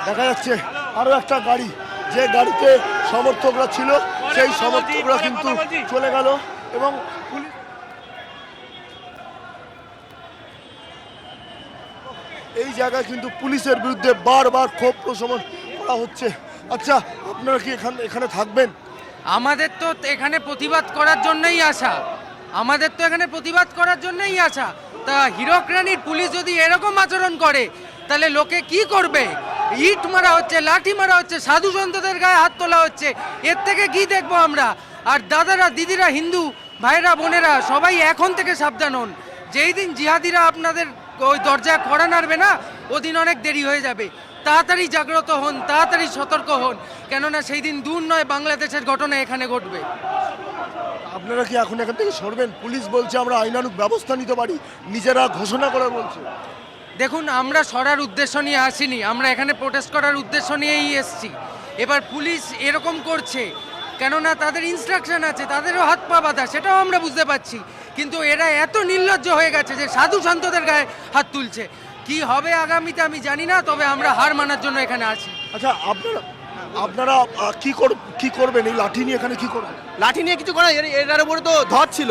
দেখা যাচ্ছে আরো একটা গাড়ি, যে গাড়িতে সমর্থকরা ছিল সেই সমর্থকরা কিন্তু চলে গেল এবং পুলিশ এই জায়গায় কিন্তু পুলিশের বিরুদ্ধে বারবার ক্ষোভ প্রশমন করা হচ্ছে। আচ্ছা, আপনারা কি এখানে থাকবেন? আমাদের তো এখানে প্রতিবাদ করার জন্যই আসা। তা হীরক রানীর পুলিশ যদি এরকম আচরণ করে তাহলে লোকে কি করবে? ইট মারা হচ্ছে, লাঠি মারা হচ্ছে, সাধু সন্তদের গায়ে হাত তোলা হচ্ছে, এর থেকে কি দেখবো আমরা? আর দাদারা, দিদিরা, হিন্দু ভাইরা, বোনেরা সবাই এখন থেকে সাবধান হন। যেই দিন জিহাদিরা আপনাদের ওই দরজা কড়া নাড়বে না, ওদিন অনেক দেরি হয়ে যাবে। তাড়াতাড়ি জাগ্রত হন, তাড়াতাড়ি সতর্ক হন, কেননা সেই দিন দূর নয় বাংলাদেশের ঘটনা এখানে ঘটবে। আপনারা কি এখন এখান থেকে সরবেন? পুলিশ বলছে আমরা আইনানুগ ব্যবস্থা নিতে পারি, নিজেরা ঘোষণা করা বলছে। দেখুন, আমরা সরার উদ্দেশ্য নিয়ে আসিনি, আমরা এখানে প্রোটেস্ট করার উদ্দেশ্য নিয়েই এসেছি। এবার পুলিশ এরকম করছে কেননা তাদের ইনস্ট্রাকশন আছে, তাদেরও হাত পা বাঁধা, সেটাও আমরা বুঝতে পারছি। কিন্তু এরা এত নির্লজ্জ হয়ে গেছে যে সাধু সন্তদের গায়ে হাত তুলছে। কি হবে আগামীতে আমি জানি না, তবে আমরা হার মানার জন্য এখানে আছি। আচ্ছা, আপনারা কি করবেন? এই লাঠি নিয়ে এখানে কি করবেন? লাঠি নিয়ে কিছু করা, এটার উপরে তো ধ্বজ ছিল,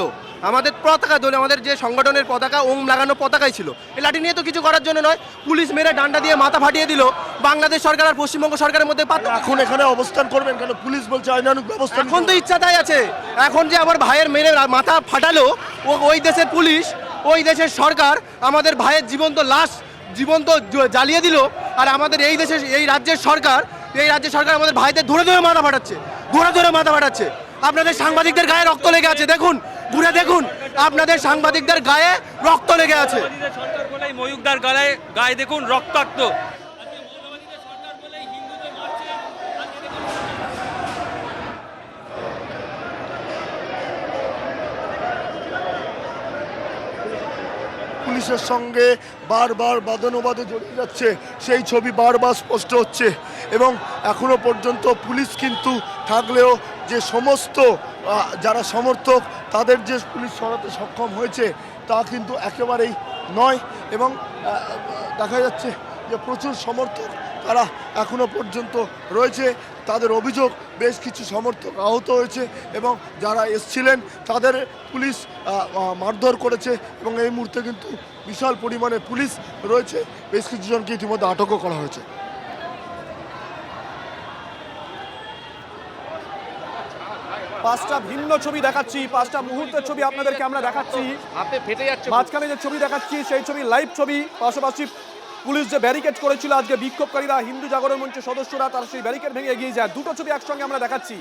আমাদের পতাকা দলে, আমাদের যে সংগঠনের পতাকা, ওম লাগানো পতাকাই ছিল। এই লাঠি নিয়ে তো কিছু করার জন্য নয়। পুলিশ মেরে ডান্ডা দিয়ে মাথা ফাটিয়ে দিল। বাংলাদেশ সরকার আর পশ্চিমবঙ্গ সরকারের মধ্যে এখন এখানে অবস্থান করবেন কেন? পুলিশ বলছে আইনানুগ ব্যবস্থা। এখন তো ইচ্ছা তাই আছে। এখন যে আমার ভাইয়ের মেরে মাথা ফাটালো, ওই দেশের পুলিশ, ওই দেশের সরকার আমাদের ভাইয়ের জীবন্ত জ্বালিয়ে দিল। আর আমাদের এই দেশের এই রাজ্যের সরকার আমাদের ভাইদের ধরে মাথা ফাটাচ্ছে। আপনাদের সাংবাদিকদের গায়ে রক্ত লেগে আছে, দেখুন, ঘুরে দেখুন, আপনাদের সাংবাদিকদের গায়ে রক্ত লেগে আছে। ময়ূকদার গায়ে দেখুন রক্তাক্ত। পুলিশের সঙ্গে বারবার বাদানুবাদে জড়িয়ে যাচ্ছে সেই ছবি বারবার স্পষ্ট হচ্ছে। এবং এখনো পর্যন্ত পুলিশ কিন্তু থাকলেও যে সমস্ত যারা সমর্থক তাদের যে পুলিশ সরাতে সক্ষম হয়েছে তা কিন্তু একেবারেই নয়। এবং দেখা যাচ্ছে যে প্রচুর সমর্থক তারা এখনো পর্যন্ত রয়েছে। তাদের অভিযোগ বেশ কিছু সমর্থক আহত হয়েছে এবং যারা এসছিলেন তাদের পুলিশ মারধর করেছে এবং এই মুহূর্তে কিন্তু বিশাল পরিমাণে পুলিশ রয়েছে। বেশ কিছু জনকে ইতিমধ্যে আটকও করা হয়েছে। পাঁচটা ভিন্ন ছবি দেখাচ্ছি, পাঁচটা মুহূর্তের ছবি আপনাদেরকে আমরা দেখাচ্ছি। মাঝখানে যে ছবি দেখাচ্ছি সেই ছবি লাইভ ছবি। পাশাপাশি পুলিশ যে ব্যারিকেড করেছিল আজকে বিক্ষোভকারীরা, হিন্দু জাগরণ মঞ্চের সদস্যরা, তার সেই ব্যারিকেড ভেঙে এগিয়ে যায়। দুটো ছবি একসঙ্গে আমরা দেখাচ্ছি।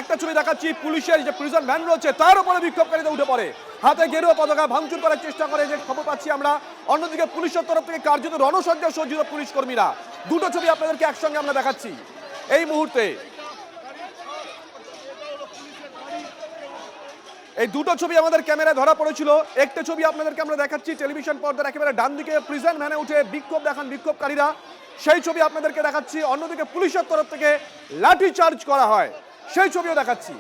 একটা ছবি দেখাচ্ছি পুলিশের যে প্রিজন ভ্যান রয়েছে তার উপরে বিক্ষোভকারীরা উঠে পড়ে, হাতে গেরুয়া পতাকা ভাঙচুর করার চেষ্টা করে, যে খবর পাচ্ছি আমরা। অন্যদিকে পুলিশের তরফ থেকে কার্যত রণসজ্জা সজ্জিত পুলিশ কর্মীরা। দুটো ছবি আপনাদেরকে একসঙ্গে আমরা দেখাচ্ছি এই মুহূর্তে। এই দুটো ছবি আমাদের ক্যামেরায় ধরা পড়েছিল। একটা ছবি আপনাদেরকে আমরা দেখাচ্ছি টেলিভিশন পর্দার একেবারে ডান দিকে, প্রিজন ভ্যানে উঠে বিক্ষোভ দেখান বিক্ষোভকারীরা, সেই ছবি আপনাদেরকে দেখাচ্ছি। অন্যদিকে পুলিশের তরফ থেকে লাঠি চার্জ করা হয় সেই ছবিও দেখাচ্ছি।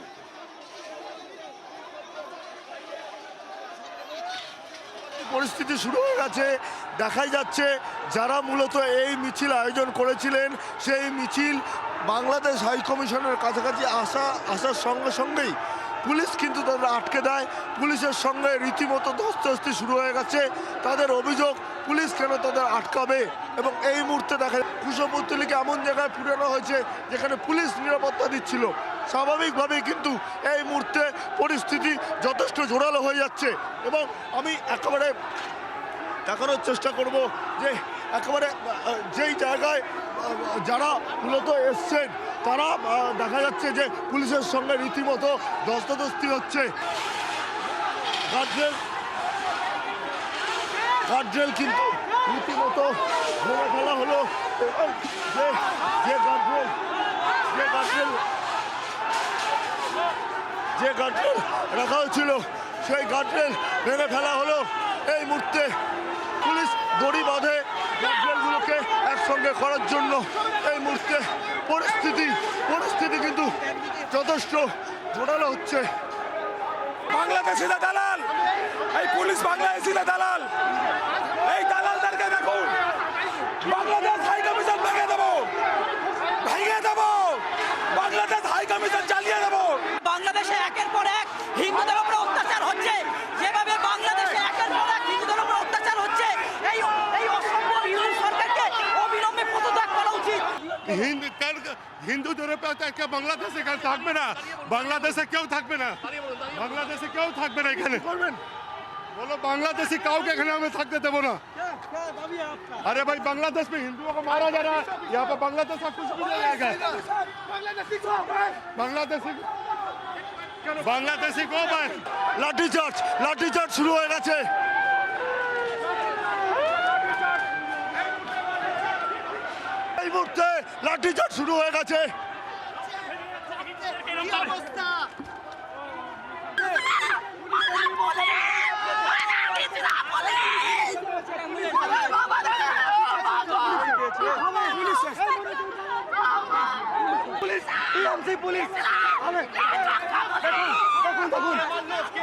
পরিস্থিতি শুরু হয়ে গেছে। দেখাই যাচ্ছে যারা মূলত এই মিছিল আয়োজন করেছিলেন সেই মিছিল বাংলাদেশ হাই কমিশনের কাছাকাছি আসার সঙ্গে সঙ্গেই পুলিশ কিন্তু তাদের আটকে দেয়। পুলিশের সঙ্গে রীতিমতো ধস্তাধস্তি শুরু হয়ে গেছে। তাদের অভিযোগ পুলিশ কেন তাদের আটকাবে। এবং এই মুহূর্তে দেখা যায় কুশপুত্তলিকে এমন জায়গায় পুরানো হয়েছে যেখানে পুলিশ নিরাপত্তা দিচ্ছিল। স্বাভাবিকভাবেই কিন্তু এই মুহূর্তে পরিস্থিতি যথেষ্ট জোরালো হয়ে যাচ্ছে। এবং আমি একেবারে দেখানোর চেষ্টা করব যে একেবারে যেই জায়গায় যারা মূলত এসছেন তারা দেখা যাচ্ছে যে পুলিশের সঙ্গে রীতিমতো ধস্তাধস্তি হচ্ছে। গার্ডরেল কিন্তু রীতিমতো ভেঙে ফেলা হলো এবং যে গার্ডরেল রাখা হয়েছিল সেই গার্ডরেল ভেঙে ফেলা হলো। এই মুহূর্তে পুলিশ দড়ি বাঁধে গার্ডরেলগুলোকে একসঙ্গে করার জন্য। এই মুহূর্তে পরিস্থিতি কিন্তু যথেষ্ট জোরালো হচ্ছে। বাংলাদেশিরা দালাল, এই পুলিশ বাংলাদেশিরা দালাল, এই দালালদেরকে দেখুন। বাংলাদেশ হাই কমিশন ভেঙে দেবো, বাংলাদেশ হাই কমিশন চালিয়ে দেবো। বাংলাদেশে একের পর এক হিন্দুদের উপর অত্যাচার হচ্ছে, যেভাবে বাংলাদেশে একের পর এক হিন্দুদের উপর অত্যাচার হচ্ছে, এই অসম্ভব ইউনিট সরকারকে অবিলম্বে পদত্যাগ করা উচিত। হিন্দুদের উপর বাংলাদেশে থাকবে না, বাংলাদেশে কেউ থাকবে না, বাংলাদেশে কেউ থাকবে না। এখানে बोलो बांग्लादेशी काउ के खाने में थक देते बोलो। अरे भाई बांग्लादेश में हिंदुओं को मारा जा रहा है, यहाँ पे बांग्लादेश का कुछ भी नहीं आएगा। बांग्लादेशी को भाई লাঠিচার্জ শুরু হয়ে গেছে। এই মুহূর্তে লাঠিচার্জ শুরু হয়ে গেছে।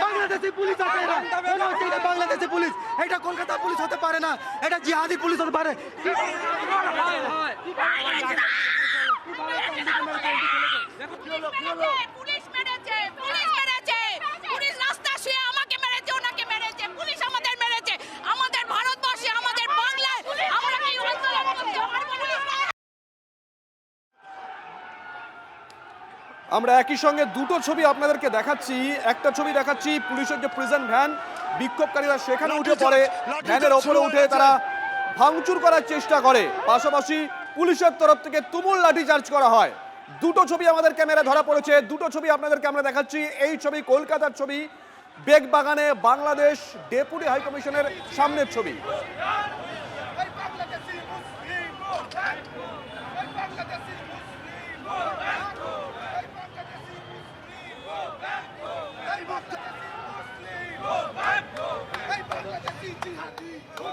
বাংলাদেশি পুলিশ এটা কলকাতা পুলিশ হতে পারে না, এটা জিহাদি পুলিশ হতে পারে। আমরা একই সঙ্গে দুটো ছবি আপনাদেরকে দেখাচ্ছি। একটা ছবি দেখাচ্ছি পুলিশের যে প্রিজন ভ্যান, বিক্ষোভকারীরা সেখানে উঠে পড়ে, ভ্যানের ওপরে উঠে তারা ভাঙচুর করার চেষ্টা করে। পাশাপাশি পুলিশের তরফ থেকে তুমুল লাঠিচার্জ করা হয়। দুটো ছবি আমাদের ক্যামেরায় ধরা পড়েছে। দুটো ছবি আপনাদেরকে আমরা দেখাচ্ছি। এই ছবি কলকাতার ছবি, বেগবাগানে বাংলাদেশ ডেপুটি হাই কমিশনের সামনের ছবি।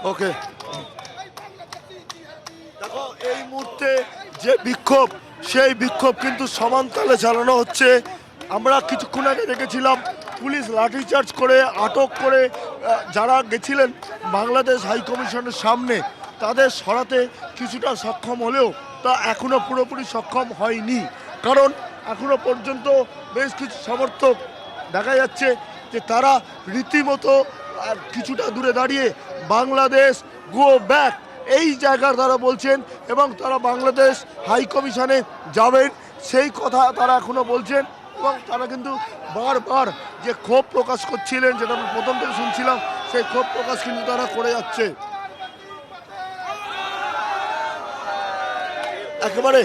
Hey, ওকে, দেখো এই মুহূর্তে যে বিক্ষোভ, সেই বিক্ষোভ কিন্তু সমানতালে চালানো হচ্ছে। আমরা কিছুক্ষণ আগে দেখেছিলাম পুলিশ লাঠিচার্জ করে আটক করে যারা গেছিলেন বাংলাদেশ হাই কমিশনের সামনে তাদের সরাতে কিছুটা সক্ষম হলেও তা এখনো পুরোপুরি সক্ষম হয়নি, কারণ এখনো পর্যন্ত বেশ কিছু সমর্থক দেখা যাচ্ছে যে তারা রীতিমতো কিছুটা দূরে দাঁড়িয়ে বাংলাদেশ গো ব্যাক এই জায়গার তারা বলছেন এবং তারা বাংলাদেশ হাই কমিশনে যাবেন সেই কথা তারা এখনো বলছেন এবং তারা কিন্তু বারবার যে ক্ষোভ প্রকাশ করছিলেন, যেটা আমি প্রথম থেকে শুনছিলাম, সেই ক্ষোভ প্রকাশ কিন্তু তারা করে যাচ্ছে। একেবারে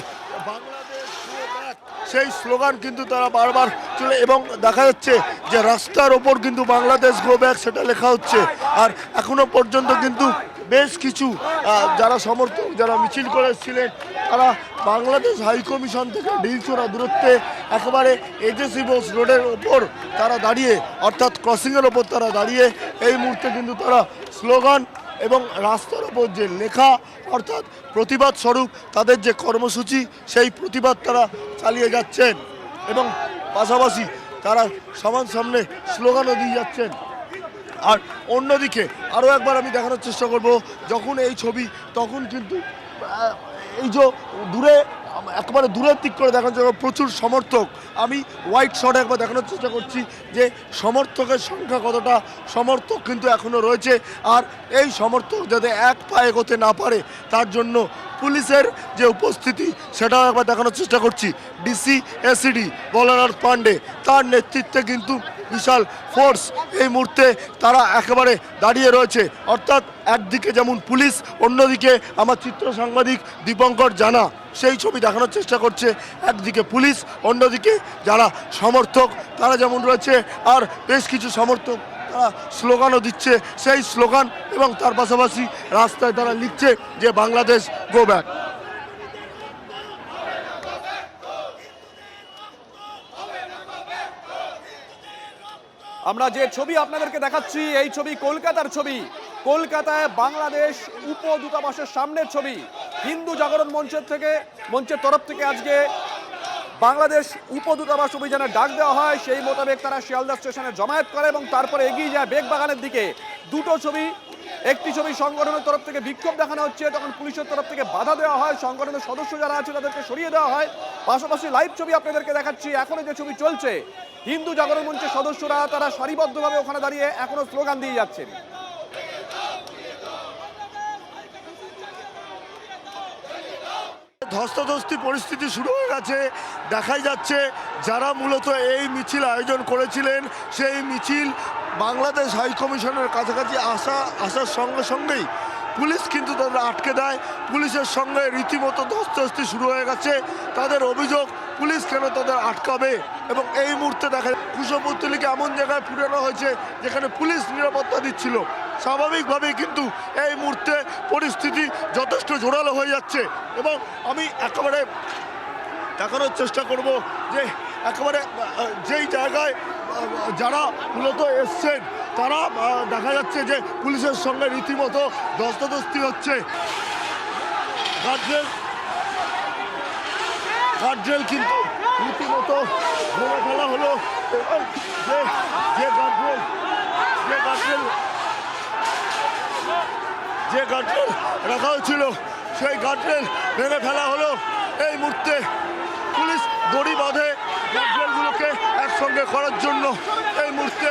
বাংলাদেশ গো ব্যাক সেই স্লোগান কিন্তু তারা বারবার চলে এবং দেখা যাচ্ছে যে রাস্তার ওপর কিন্তু বাংলাদেশ গো ব্যাক সেটা লেখা হচ্ছে। আর এখনো পর্যন্ত কিন্তু বেশ কিছু যারা সমর্থক যারা মিছিল করে এসেছিলেন তারা বাংলাদেশ হাই কমিশন থেকে ঢিলছোড়া দূরত্বে একেবারে এজেসি বোস রোডের ওপর তারা দাঁড়িয়ে, অর্থাৎ ক্রসিংয়ের ওপর তারা দাঁড়িয়ে এই মুহূর্তে কিন্তু তারা স্লোগান এবং রাস্তার ওপর যে লেখা, অর্থাৎ প্রতিবাদ স্বরূপ তাদের যে কর্মসূচি সেই প্রতিবাদ তারা চালিয়ে যাচ্ছেন এবং পাশাপাশি তারা সমান সামনে স্লোগানও দিয়ে যাচ্ছেন। আর অন্যদিকে আরও একবার আমি দেখানোর চেষ্টা করব, যখন এই ছবি তখন কিন্তু এই যে দূরে একেবারে দূরের দিক করে দেখানোর জন্য প্রচুর সমর্থক, আমি হোয়াইট শটে একবার দেখানোর চেষ্টা করছি যে সমর্থকের সংখ্যা কতটা। সমর্থক কিন্তু এখনও রয়েছে আর এই সমর্থক যাতে এক পা এগোতে না পারে তার জন্য পুলিশের যে উপস্থিতি সেটাও একবার দেখানোর চেষ্টা করছি। ডিসি এসিডি বলরাজ পান্ডে তার নেতৃত্বে কিন্তু বিশাল ফোর্স এই মুহূর্তে তারা একেবারে দাঁড়িয়ে রয়েছে, অর্থাৎ একদিকে যেমন পুলিশ, অন্যদিকে আমার চিত্র সাংবাদিক দীপঙ্কর জানা সেই ছবি দেখানোর চেষ্টা করছে। একদিকে পুলিশ, অন্যদিকে যারা সমর্থক তারা যেমন রয়েছে, আর বেশ কিছু সমর্থক তারা স্লোগানও দিচ্ছে, সেই স্লোগান এবং তার পাশাপাশি রাস্তায় তারা লিখছে যে বাংলাদেশ গো ব্যাক। আমরা যে ছবি আপনাদেরকে দেখাচ্ছি এই ছবি কলকাতার ছবি, কলকাতায় বাংলাদেশ উপদূতাবাসের সামনের ছবি। হিন্দু জাগরণ মঞ্চের তরফ থেকে আজকে বাংলাদেশ উপদূতাবাস অভিযানে ডাক দেওয়া হয়, সেই মোতাবেক তারা শিয়ালদা স্টেশনে জমায়েত করে এবং তারপরে এগিয়ে যায় বেগবাগানের দিকে। দুটো ছবি, একটি ছবি সংগঠনের তরফ থেকে বিক্ষোভ দেখানো হচ্ছে, তখন পুলিশের তরফ থেকে বাধা দেওয়া হয়, সংগঠনের সদস্য যারা আছে তাদেরকে সরিয়ে দেওয়া হয়। পাশাপাশি লাইভ ছবি আপনাদেরকে দেখাচ্ছি, এখনো যে ছবি চলছে, হিন্দু জাগরণ মঞ্চের সদস্যরা তারা সারিবদ্ধভাবে ওখানে দাঁড়িয়ে এখনো স্লোগান দিয়ে যাচ্ছেন। ধস্তাধস্তি পরিস্থিতি শুরু হয়ে গেছে। দেখাই যাচ্ছে যারা মূলত এই মিছিল আয়োজন করেছিলেন সেই মিছিল বাংলাদেশ হাই কমিশনের কাছাকাছি আসার সঙ্গে সঙ্গেই পুলিশ কিন্তু তাদের আটকে দেয়। পুলিশের সঙ্গে রীতিমতো ধস্তাধস্তি শুরু হয়ে গেছে। তাদের অভিযোগ পুলিশ কেন তাদের আটকাবে এবং এই মুহূর্তে দেখা যায় কুশপুত্তলিকে এমন জায়গায় পুরানো হয়েছে যেখানে পুলিশ নিরাপত্তা দিচ্ছিল। স্বাভাবিকভাবেই কিন্তু এই মুহূর্তে পরিস্থিতি যথেষ্ট জোরালো হয়ে যাচ্ছে এবং আমি একেবারে দেখানোর চেষ্টা করব যে একেবারে যেই জায়গায় যারা মূলত এসছেন তারা দেখা যাচ্ছে যে পুলিশের সঙ্গে রীতিমতো ধস্তাধস্তি হচ্ছে। গার্ডরেল কিন্তু রীতিমতো ভেঙে ফেলা হলো এবং যে গার্ডরেল রাখা হয়েছিল সেই গার্ডরেল ভেঙে ফেলা হলো। এই মুহূর্তে পুলিশ দড়ি বাঁধে গার্ডরেলগুলোকে একসঙ্গে করার জন্য। এই মুহূর্তে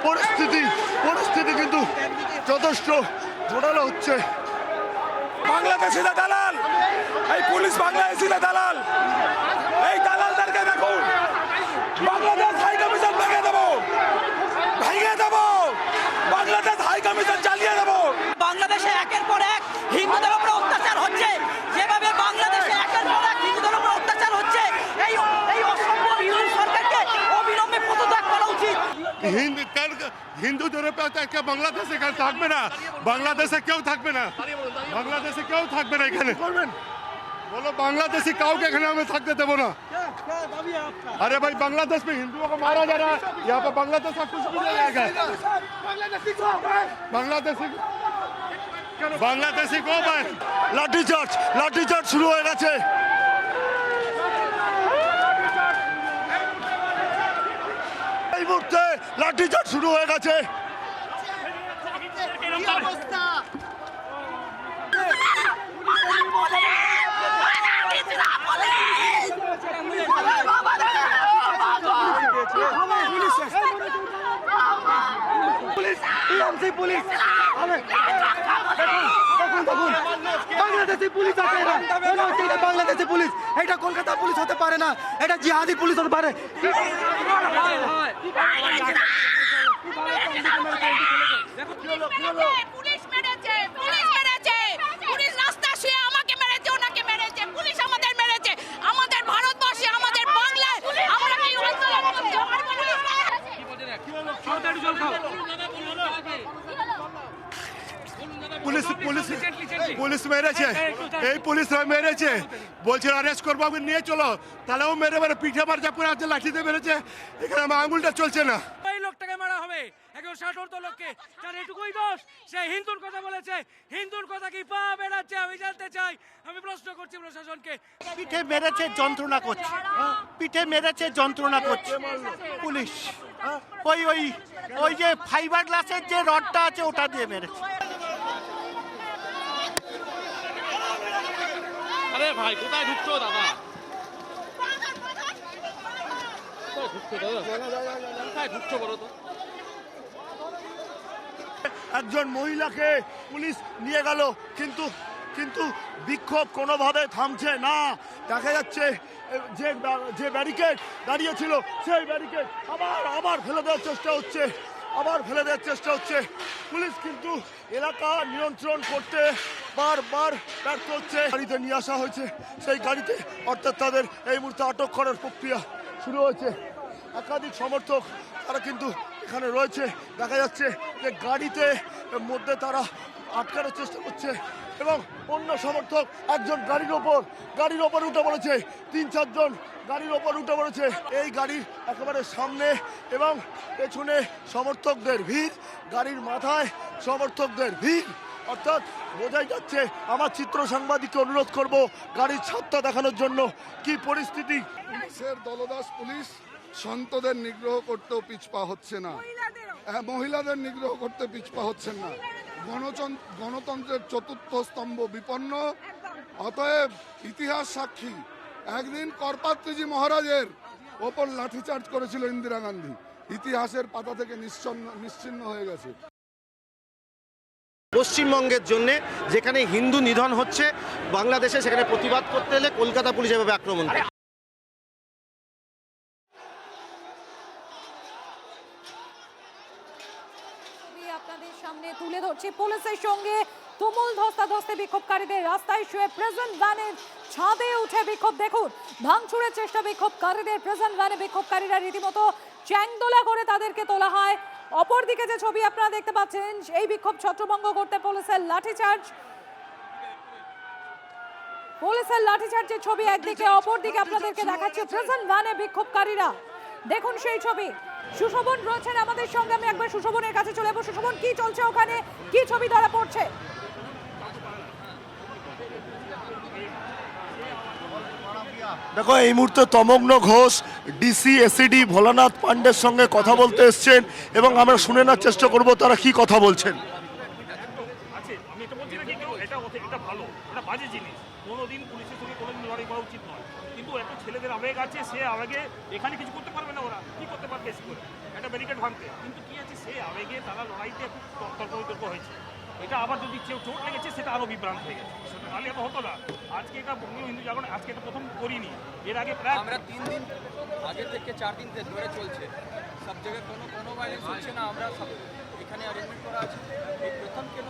পরিস্থিতি কিন্তু যথেষ্ট জোরালো হচ্ছে। বাংলাদেশিরা দালাল, এই পুলিশ বাংলাদেশিরা দালাল, এই দালালদেরকে দেখুন। বাংলাদেশ হাই কমিশন ভেঙে দেবো, বাংলাদেশ হাই কমিশন চালিয়ে দেবো। বাংলাদেশে একের পর এক হিন্দুদের উপর অত্যাচার হচ্ছে, যেভাবে বাংলাদেশে একের পর এক হিন্দুদের উপর অত্যাচার হচ্ছে, এই অসম্ভব হিন্দু সরকারকে অবিলম্বে পদত্যাগ করা উচিত। হিন্দুদের উপর বাংলাদেশে থাকবে না, বাংলাদেশে কেউ থাকবে না, বাংলাদেশে কেউ থাকবে না। এখানে बोलो बांग्लादेशी काउ के खाने में थक देते बोला। अरे भाई बांग्लादेश में हिंदुओं को मारा जा रहा है, यहाँ पर बांग्लादेश का कुछ भी नहीं आएगा। बांग्लादेशी বাংলাদেশি গো লাঠিচার্জ শুরু হয়ে গেছে। এই মুহূর্তে লাঠিচার্জ শুরু হয়ে গেছে। বাংলাদেশি পুলিশ, এটা কলকাতা পুলিশ হতে পারে না, এটা জিহাদি পুলিশ হতে পারে। পুলিশ মেরেছে, পুলিশ রাস্তা শুয়ে আমাকে মেরেছে, ওনাকে মেরেছে, পুলিশ আমাদের মেরেছে, আমাদের ভারতবর্ষে, আমাদের বাংলায় আমরা কি আন্দোলন করছি? আমার পুলিশ মেরেছে, এই পুলিশরা মেরেছে, বলছে অ্যারেস্ট করবো, আমাকে নিয়ে চলো, তাহলেও মেরে পিঠে মারজা করে আছে, লাঠিতে মেরেছে। এখানে আমার আঙুলটা চলছে না। এই লোকটাকে মারা হবে, একজন ষাটোর্ধ লোককে, যার এটুকুই দোষ সে হিন্দুর কথা বলেছে। হিন্দুর কথা কি পা বেড়াচ্ছে আমি জানতে চাই। আমি প্রশ্ন করছি প্রশাসনকে। পিঠে মেরেছে, যন্ত্রণা করছে, পিঠে মেরেছে, যন্ত্রণা করছে পুলিশ। ওই যে ফাইবার গ্লাসের যে রডটা আছে ওটা দিয়ে মেরেছে। আরে ভাই কোথায় ঢুকছো দাদা? কোথায় ঢুকছো বলো তো? একজন মহিলাকে পুলিশ নিয়ে গেল, কিন্তু বিক্ষোভ কোনোভাবে থামছে না। দেখা যাচ্ছে যে ব্যারিকেড দাঁড়িয়ে ছিল সেই ব্যারিকেড আবার ফেলে দেওয়ার চেষ্টা হচ্ছে, পুলিশ কিন্তু এলাকা নিয়ন্ত্রণ করতে বারবার ব্যর্থ হচ্ছে। গাড়িতে নিয়ে আসা হয়েছে, সেই গাড়িতে অর্থাৎ তাদের এই মুহূর্তে আটক করার প্রক্রিয়া শুরু হয়েছে। একাধিক সমর্থক তারা কিন্তু এখানে রয়েছে। দেখা যাচ্ছে যে গাড়িতে মধ্যে তারা আটকানোর চেষ্টা করছে এবং অন্য সমর্থক একজন গাড়ির ওপর উঠে পড়েছে, 3-4 জন গাড়ির ওপর উঠে পড়েছে। এই গাড়ির একেবারে সামনে এবং পেছনে সমর্থকদের ভিড়, গাড়ির মাথায় সমর্থকদের ভিড়, অর্থাৎ বোঝাই যাচ্ছে। আমার চিত্র সাংবাদিককে অনুরোধ করব গাড়ির ছাপটা দেখানোর জন্য। কি পরিস্থিতি? পুলিশের দলদাস পুলিশ সন্তদের নিগ্রহ করতেও পিছপা হচ্ছে না, মহিলাদের নিগ্রহ করতে পিছপা হচ্ছেন না। গণতন্ত্রের চতুর্থ স্তম্ভ বিপন্ন। অতএব ইতিহাস সাক্ষী, একদিন করপাত্রীজি মহারাজের ওপর লাঠিচার্জ করেছিল ইন্দিরা গান্ধী, ইতিহাসের পাতা থেকে নিশ্চিহ্ন হয়ে গেছে। পশ্চিমবঙ্গের জন্য যেখানে হিন্দু নিধন হচ্ছে, বাংলাদেশে সেখানে প্রতিবাদ করতে এলে কলকাতা পুলিশ এভাবে আক্রমণ করে। আপনাদের সামনে তুলে ধরছি পুলিশের সঙ্গে তুমুল ধস্তাধস্তি, বিক্ষোভকারীদের রাস্তায় শুয়ে প্রেজেন্ট ভ্যানের ছাদে উঠে বিক্ষোভ। দেখুন ভাঙচুরের চেষ্টা বিক্ষোভকারীদের। প্রেজেন্ট ভ্যানে বিক্ষোভকারীরা রীতিমতো চ্যাংদোলা করে তাদেরকে তোলা হয়। অপরদিকে যে ছবি আপনারা দেখতে পাচ্ছেন, এই বিক্ষোভ ছত্রভঙ্গ করতে পুলিশের লাঠিচার্জের ছবি একদিকে, অপরদিকে আপনাদেরকে দেখাচ্ছি প্রেজেন্ট ভ্যানে বিক্ষোভকারীরা। দেখুন সেই ছবি। সুশোভন রয়েছেন আমাদের সঙ্গে, আমি একবার সুশোভনের কাছে চলে যাবো। সুশোভন, কি চলছে ওখানে, কি ছবি ধরা পড়ছে? দেখো, এই মুহূর্তে তমগ্ন ঘোষ ডিসি এসিডি ভোলানাথ পান্ডের সঙ্গে কথা বলতে এসছেন এবং আমরা শুনে নেওয়ার চেষ্টা করব তারা কি কথা বলছেন। আমি এটা বলছি না কি এটা ভালো, এটা বাজে জিনিস। কোনোদিন পুলিশের সঙ্গে কোনোদিন লড়াই করা উচিত নয়, কিন্তু একটা ছেলেদের আবেগ আছে, সে আবেগে এখানে কিছু করতে পারবে না। ওরা কি করতে পারবে বেশি করে একটা ব্যারিকেড ভাঙতে, কিন্তু কি আছে সে আবেগে তারা লড়াইতে খুব তর্ক বিতর্ক হয়েছে। এটা আবার যদি কেউ চোট লেগেছে সেটা আরও বিভ্রান্ত হয়ে গেছে, তাহলে এত হতো না। আজকে এটা বঙ্গীয় হিন্দু জাগরণ, আজকে এটা প্রথম করিনি, এর আগে প্রায় আমরা 3 দিন আগে থেকে 4 দিন ধরে চলছে, সব জায়গায় কোনো ভায়োলেন্স হচ্ছে না। আমরা সব এখানে অ্যারেঞ্জমেন্ট করা আছে। এই প্রথম কেন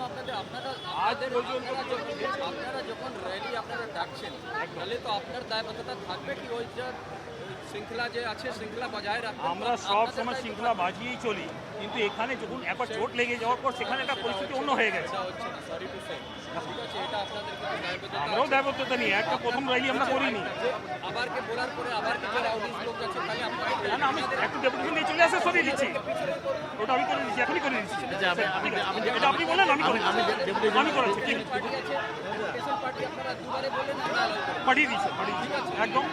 আপনারা যখন র্যালি আপনারা ডাকছেন, তাহলে তো আপনার দায়বদ্ধতা থাকবে কি ওই যে শৃঙ্খলা যে আছে শৃঙ্খলা বজায় রাখতে আমরা সব সময় শৃঙ্খলা বাজিয়েই চলি, কিন্তু এখানে যখন একবার চোট লেগে যাওয়ার পর সেখানে একটা পরিস্থিতি অন্য হয়ে গেছে। হচ্ছে না, সরি টু সে। ঠিক আছে, এটা আপনাদের কিন্তু দায়বদ্ধতা আমরাও দায়বদ্ধতা নিয়ে একটা প্রথম র্যালি আমরা করিনি। আবারকে বলার পরে আবার কিছু রাউডিস লোক আছে, তাহলে আপনাদের না না, আমি একটু ডেপুটেশন নিয়ে চলে আসে সরিয়ে দিচ্ছি, ওটা আমি করে দিচ্ছি, এখনই করে দিচ্ছি। এটা আপনি বলেন, আমি করেছি, ঠিক ডেপুটেশন পার্টি আপনারা দুবারে বললেন আমরা পাঠিয়ে দিচ্ছি, একদম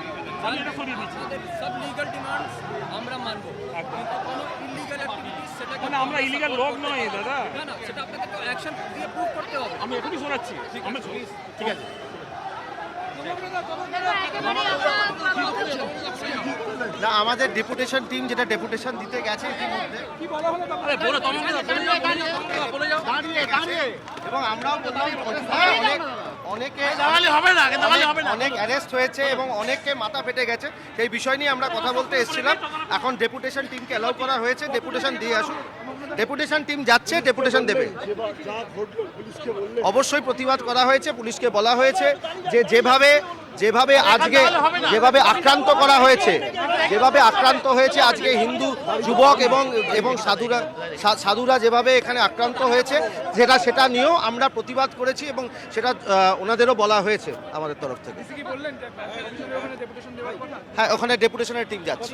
আমি এটা সরিয়ে দিচ্ছি। আমাদের সব লিগ্যাল ডিমান্ডস আমরা মানবো, কিন্তু কোনো ইলিগাল অ্যাক্টিভিটিস সেটা মানে আমরা ইলিগাল লোক নয় দাদা, না না, সেটা আপনাকে তো অ্যাকশন দিয়ে প্রুভ করতে হবে। আমি এখনই সরাচ্ছি, ঠিক আছে। না, আমাদের ডেপুটেশন টিম যেটা ডেপুটেশন দিতে গেছে ইতিমধ্যে, এবং আমরাও বললাম অনেক অ্যারেস্ট হয়েছে এবং অনেককে মাথা ফেটে গেছে, সেই বিষয় নিয়ে আমরা কথা বলতে এসেছিলাম। এখন ডেপুটেশন টিমকে অ্যালাউ করা হয়েছে, ডেপুটেশন দিয়ে আসুন। ডেপুটেশন টিম যাচ্ছে, ডেপুটেশন দেবে। অবশ্যই প্রতিবাদ করা হয়েছে, পুলিশকে বলা হয়েছে যে যেভাবে আজকে আক্রান্ত করা হয়েছে, আজকে হিন্দু যুবক এবং সাধুরা যেভাবে এখানে আক্রান্ত হয়েছে, সেটা নিয়েও আমরা প্রতিবাদ করেছি এবং সেটা ওনাদেরও বলা হয়েছে আমাদের তরফ থেকে। হ্যাঁ, ওখানে ডেপুটেশনের টিম যাচ্ছে,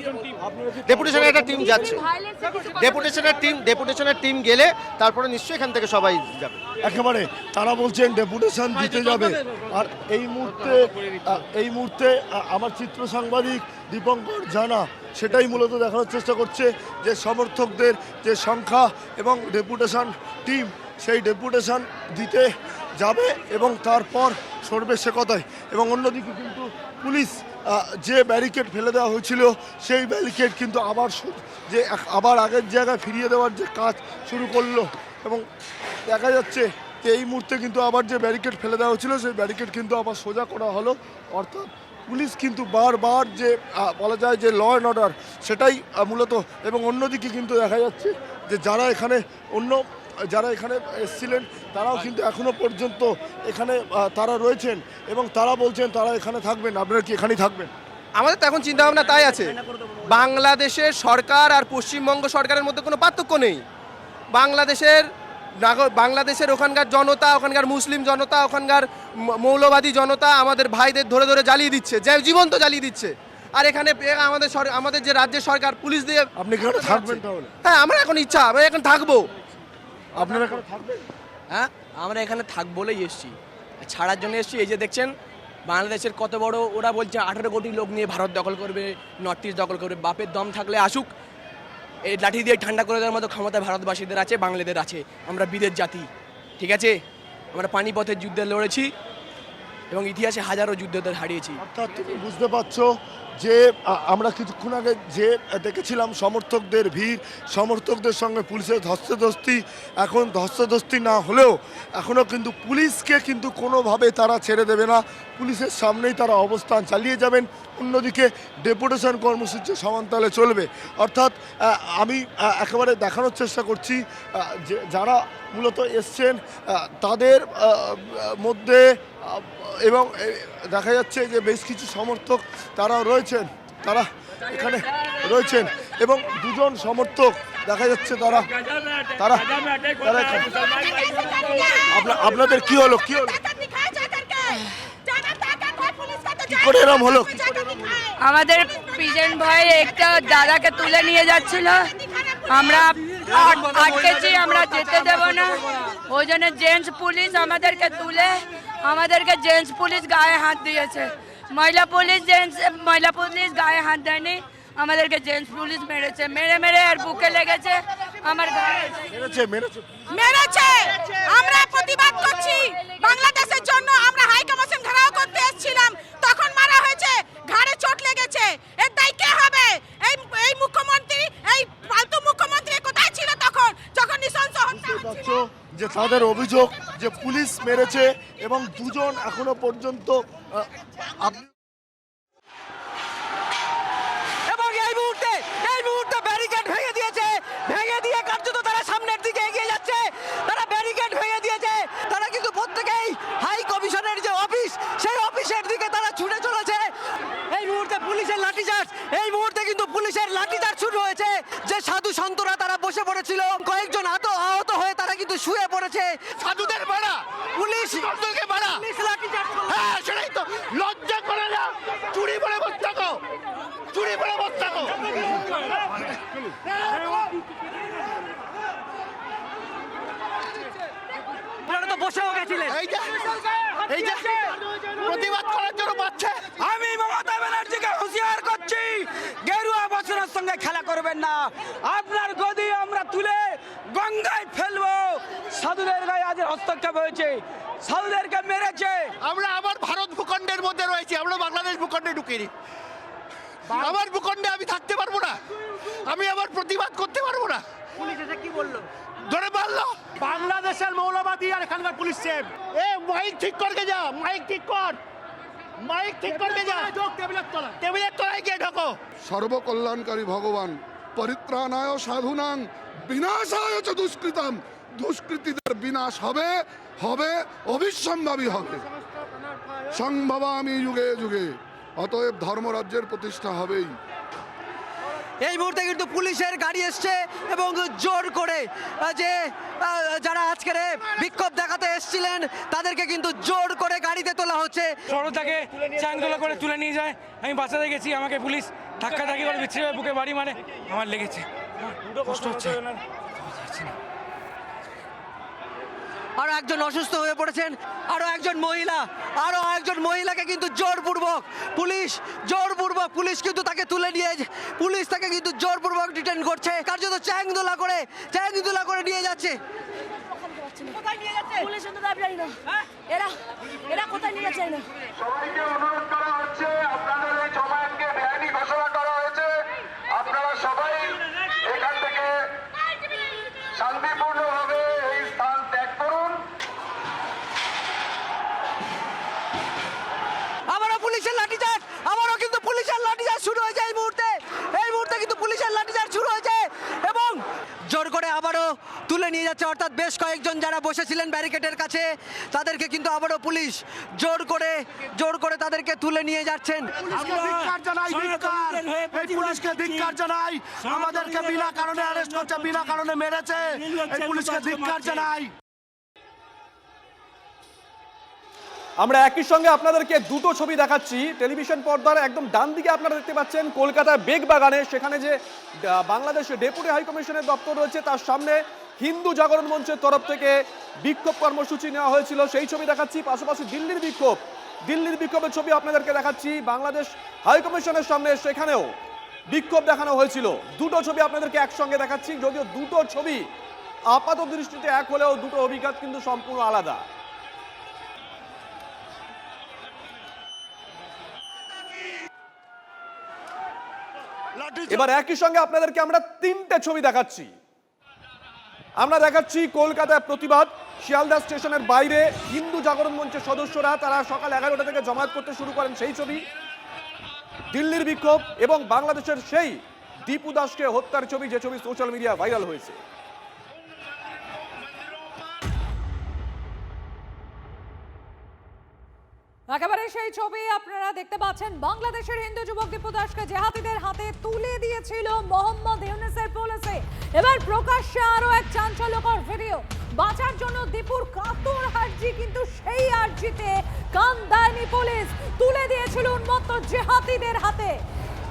ডেপুটেশনের টিম গেলে তারপরে নিশ্চয়ই এখান থেকে সবাই যাবে। একেবারে তারা বলছেন ডেপুটেশন দিতে যাবে। আর এই মুহূর্তে আমার চিত্র সাংবাদিক দীপঙ্কর জানা সেটাই মূলত দেখানোর চেষ্টা করছে যে সমর্থকদের যে সংখ্যা এবং ডেপুটেশন টিম সেই ডেপুটেশন দিতে যাবে এবং তারপর সরবে সে কথাই। এবং অন্যদিকে কিন্তু পুলিশ যে ব্যারিকেড ফেলে দেওয়া হয়েছিল সেই ব্যারিকেড কিন্তু আবার আগের জায়গায় ফিরিয়ে দেওয়ার যে কাজ শুরু করলো এবং দেখা যাচ্ছে যে এই মুহূর্তে কিন্তু আবার যে ব্যারিকেড ফেলে দেওয়া হয়েছিল সেই ব্যারিকেড কিন্তু আবার সোজা করা হলো। অর্থাৎ পুলিশ কিন্তু বারবার যে বলা যায় যে ল অ্যান্ড অর্ডার সেটাই মূলত। এবং অন্যদিকে কিন্তু দেখা যাচ্ছে যে যারা এখানে এসেছিলেন তারাও কিন্তু এখনো পর্যন্ত এখানে তারা রয়েছেন এবং তারা বলছেন তারা এখানে থাকবেন। আপনারা কি এখানেই থাকবেন? আমাদের তো এখন চিন্তাভাবনা তাই আছে, বাংলাদেশের সরকার আর পশ্চিমবঙ্গ সরকারের মধ্যে কোনো পার্থক্য নেই। বাংলাদেশের ওখানকার জনতা, ওখানকার মুসলিম জনতা, ওখানকার মৌলবাদী জনতা আমাদের ভাইদের ধরে ধরে জ্বালিয়ে দিচ্ছে, জীবন্ত জ্বালিয়ে দিচ্ছে। আর এখানে আমাদের যে রাজ্যের সরকার পুলিশ দিয়ে। আপনি এখানে থাকবেন তাহলে? হ্যাঁ, আমরা এখন আমরা এখন থাকবো। আপনারা এখানে থাকবেন? হ্যাঁ, আমরা এখানে থাকবো বলেই এসছি, ছাড়ার জন্য এসছি। এই যে দেখছেন বাংলাদেশের কত বড়, ওরা বলছে 18 কোটি লোক নিয়ে ভারত দখল করবে, নর্থ ইস্ট দখল করবে। বাপের দম থাকলে আসুক, এই লাঠি দিয়ে ঠান্ডা করে দেওয়ার মতো ক্ষমতা ভারতবাসীদের আছে, বাংলাদেশের আছে। আমরা বিদের জাতি, ঠিক আছে? আমরা পানিপথের যুদ্ধে লড়েছি এবং ইতিহাসে হাজারো যুদ্ধদের হারিয়েছি। অর্থাৎ তুমি বুঝতে পারছো যে আমরা কিছুক্ষণ আগে যে দেখেছিলাম সমর্থকদের ভিড়, সমর্থকদের সঙ্গে পুলিশের ধস্তাধস্তি। এখন ধস্তাধস্তি না হলেও এখনও কিন্তু পুলিশকে কিন্তু কোনোভাবে তারা ছেড়ে দেবে না, পুলিশের সামনেই তারা অবস্থান চালিয়ে যাবেন। অন্যদিকে ডেপুটেশন কর্মসূচি সমান্তরালে চলবে। অর্থাৎ আমি একেবারে দেখানোর চেষ্টা করছি যে যারা মূলত এসছেন তাদের মধ্যে, এবং দেখা যাচ্ছে যে বেশ কিছু সমর্থক তারা এখানে রয়েছেন এবং দুজন সমর্থক দেখা যাচ্ছে তারা আপনাদের কি হলো কি করে এরম হলো? আমাদের প্রেজেন্ট ভাই একটা দাদাকে তুলে নিয়ে যাচ্ছিল, আমরা আটকেছি, আমরা যেতে দেব না। ওই জন্য জেন্টস পুলিশ আমাদেরকে জেন্টস পুলিশ গায়ে হাত দিয়েছে। মহিলা পুলিশ গায়ে হাত দেয়নি, আমাদেরকে জেন্টস পুলিশ মেরেছে, মেরে আর বুকে লেগেছে, আমার মেরেছে। আমরা প্রতিবাদ করছি বাংলাদেশের জন্য, আমরা হাই কমিশন ঘেরাও করতে এসেছিলাম, তখন মারা হয়েছে, ঘাড়ে চোট লেগেছে। এর দায় কে হবে? এই মুখ্যমন্ত্রী, এই ফালতু মুখ্যমন্ত্রী কোথায় ছিল তখন, যখন নৃশংস হত্যা হচ্ছিল? যে তাদের অভিযোগ যে পুলিশ মেরেছে এবং দুজন এখনো পর্যন্ত এবং এই মুহূর্তে ব্যারিকেড ভেঙে দিয়ে কার্যত তারা সামনের দিকে এগিয়ে যাচ্ছে। তারা ব্যারিকেড ভেঙে দিয়েছে, তারা কিন্তু প্রত্যেকেই হাই কমিশনের যে অফিস সেই অফিসের দিকে তারা ছুটে চলেছে। এই মুহূর্তে পুলিশের লাঠিচার্জ, করেছে সাধুদের মারা, পুলিশ ছাত্রকে মারা, পুলিশ লাঠিচার্জ করলো। হ্যাঁ সেটাই তো, লজ্জা করে না, চুরি বলে বসে থাকো, চুরি বলে বসে থাকো। আপনারা তো বসেও গেছিলেন। এই যে প্রতিবাদ করার জন্য বাচ্চা, আমি মমতা ব্যানার্জিকে হুঁশিয়ার করছি, গেরুয়া বছরের সঙ্গে খেলা করবেন না। আপনার গদি আমরা তুলে গঙ্গায় ফেলবো। সাধুদের গায়ে আজ হস্তক্ষেপ হয়েছে, সাধুদেরকে মেরেছে। আমরা আবার ভারত ভূখণ্ডের মধ্যে রয়েছি, আমরা বাংলাদেশ ভূখণ্ডে ঢুকিনি। আমার ভূখণ্ডে আমি থাকতে পারবো না, আমি আবার প্রতিবাদ করতে পারবো না। পুলিশ এসে কি বললো? ধরে মারলো। বাংলাদেশের মৌলবাদী আর এখানকার পুলিশ সেম। এ মাইক ঠিক করকে যা, মাইক ঠিক কর, মাইক ঠিক করকে যা, টেবিলের তলায় গিয়ে ঢোকো। সর্বকল্যাণকারী ভগবান পরিত্রাণায় সাধুনাং বিনাশায় চ দুষ্কৃতম, দুষ্কৃতীদের বিনাশ হবে, হবে, অবিসম্ভাবী হবে। সংভবামি যুগে যুগে, অতএব ধর্মরাজ্যের প্রতিষ্ঠা হবেই। এই মুহূর্তে কিন্তু পুলিশের গাড়ি এসছে এবং জোর করে যে যারা আজকের বিক্ষোভ দেখাতে এসেছিলেন তাদেরকে কিন্তু জোর করে গাড়িতে তোলা হচ্ছে। সরতাকে চাংদোলা করে তুলে নিয়ে যায়। আমি বাঁচাতে গেছি, আমাকে পুলিশ ধাক্কাধাক্কি করে বিচ্ছিরি বুকে বাড়ি মারে, আমার লেগেছে, কষ্ট হচ্ছে। আরো একজন অসুস্থ হয়ে পড়েছেন, আরো একজন মহিলাকে কিন্তু জোরপূর্বক পুলিশ কিন্তু তাকে তুলে নিয়ে, পুলিশ তাকে কিন্তু জোরপূর্বক ডিটেইন করছে, কার্যত চ্যাংদোলা করে নিয়ে যাচ্ছে। কোথায় নিয়ে যাচ্ছে পুলিশ? তো জানি না এরা কোথায় নিয়ে যাচ্ছে না। সবাইকে অনুরোধ করা হচ্ছে, আপনাদের এই জমায়েতকে বেআইনি ঘোষণা করা হয়েছে, আপনারা সবাই এখান থেকে শান্তিপূর্ণভাবে এই স্থান ত্যাগ করুন। আবারও পুলিশের লাঠিচার্জ, আবারও কিন্তু পুলিশের লাঠিচার্জ শুরু হয়েছে। এই মুহূর্তে কিন্তু পুলিশের লাঠিচার্জ শুরু হয়েছে এবং জোর করে আবারও তুলে নিয়ে যাচ্ছে। অর্থাৎ বেশ কয়েকজন যারা বসেছিলেন ব্যারিকেডের কাছে তাদেরকে কিন্তু আবারও পুলিশ জোর করে তাদেরকে তুলে নিয়ে যাচ্ছেন। পুলিশকে ধিক্কার জানাই, আমাদেরকে বিনা কারণে অ্যারেস্ট করছে, বিনা কারণে মেরেছে, এই পুলিশকে ধিক্কার জানাই। আমরা একই সঙ্গে আপনাদেরকে দুটো ছবি দেখাচ্ছি টেলিভিশন পর্দার একদম ডান দিকে আপনারা দেখতে পাচ্ছেন কলকাতার বেগবাগানে, সেখানে যে বাংলাদেশের ডেপুটি হাইকমিশনের দপ্তর রয়েছে তার সামনে হিন্দু জাগরণ মঞ্চের তরফ থেকে বিক্ষোভ কর্মসূচি নেওয়া হয়েছিল, সেই ছবি দেখাচ্ছি। পাশাপাশি দিল্লির বিক্ষোভের ছবি আপনাদেরকে দেখাচ্ছি। বাংলাদেশ হাইকমিশনের সামনে সেখানেও বিক্ষোভ দেখানো হয়েছিল। দুটো ছবি আপনাদেরকে একসঙ্গে দেখাচ্ছি, যদিও দুটো ছবি আপাত দৃষ্টিতে এক হলেও দুটো অভিজ্ঞতা কিন্তু সম্পূর্ণ আলাদা। এবার একই সঙ্গে আপনাদেরকে আমরা তিনটে ছবি দেখাচ্ছি। আমরা দেখাচ্ছি কলকাতায় প্রতিবাদ, শিয়ালদা স্টেশনের বাইরে হিন্দু জাগরণ মঞ্চের সদস্যরা তারা সকাল 11টা থেকে জমায়েত করতে শুরু করেন, সেই ছবি। দিল্লির বিক্ষোভ এবং বাংলাদেশের সেই দীপু দাসকে হত্যার ছবি, যে ছবি সোশ্যাল মিডিয়া ভাইরাল হয়েছে। একেবারে সেই ছবি আপনারা দেখতে পাচ্ছেন। বাংলাদেশের হিন্দু যুবক দীপু দাসকে জেহাদিদের হাতে তুলে দিয়েছিল মোহাম্মদ ইউনূসের পুলিশে। এবার প্রকাশ্যে আরো এক চাঞ্চল্যকর ভিডিও। বাঁচার জন্য দীপুর কাতর আর্জি, কিন্তু সেই আর্জিতে কান দেয়নি পুলিশ, তুলে দিয়েছিল উন্মত্ত জেহাদিদের হাতে।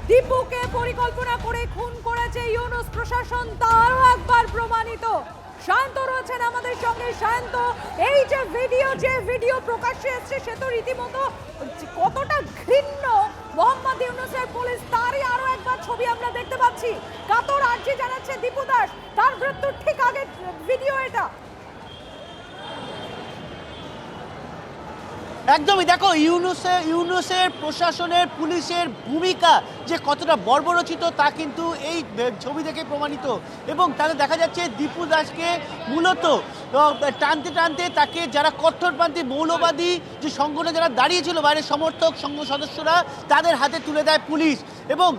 দীপুকে পরিকল্পনা করে খুন করেছে ইউনূস প্রশাসন, তারও একবার প্রমাণিত। শান্ত রয়েছেন আমাদের সঙ্গে। শান্ত, এই যে ভিডিও প্রকাশ্যে এসছে সে তো রীতিমতো কতটা ঘৃণ্য মোহাম্মদ ইউনূসের পুলিশ, তারই আরো একবার ছবি আমরা দেখতে পাচ্ছি। কাতর আর্জি জানাচ্ছে দীপু দাস, তার মৃত্যুর ঠিক আগে ভিডিও এটা। একদমই দেখো ইউনূসের প্রশাসনের পুলিশের ভূমিকা যে কতটা বর্বরচিত তা কিন্তু এই ছবি দেখে প্রমাণিত। এবং তাহলে দেখা যাচ্ছে দীপু দাসকে মূলত টানতে টানতে তাকে যারা কট্টরপন্থী মৌলবাদী যে সংগঠনে যারা দাঁড়িয়েছিল বাইরের সমর্থক সংঘ সদস্যরা, তাদের হাতে তুলে দেয় পুলিশ। এবং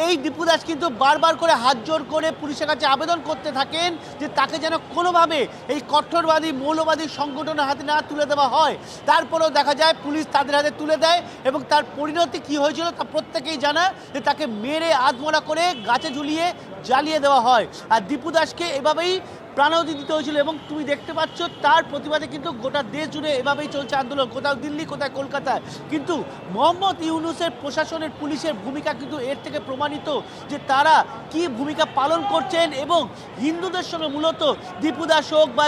এই দীপু দাস কিন্তু বারবার করে হাত জোর করে পুলিশের কাছে আবেদন করতে থাকেন যে তাকে যেন কোনোভাবে এই কট্টরবাদী মৌলবাদী সংগঠনের হাতে না তুলে দেওয়া হয়। তারপরেও দেখা যায় পুলিশ তাদের হাতে তুলে দেয় এবং তার পরিণতি কী হয়েছিল তা প্রত্যেকেই জানা, যে তাকে মেরে আধমরা করে গাছে ঝুলিয়ে জ্বালিয়ে দেওয়া হয়। আর দীপু দাসকে এভাবেই প্রাণাহুতি দিতে হয়েছিল এবং তুমি দেখতে পাচ্ছ তার প্রতিবাদে কিন্তু গোটা দেশ জুড়ে এভাবেই চলছে আন্দোলন, কোথাও দিল্লি, কোথায় কলকাতায়। কিন্তু মোহাম্মদ ইউনূসের প্রশাসনের পুলিশের ভূমিকা কিন্তু এর থেকে প্রমাণিত যে তারা কি ভূমিকা পালন করছেন এবং হিন্দুদের সঙ্গে মূলত দীপু দাস হোক বা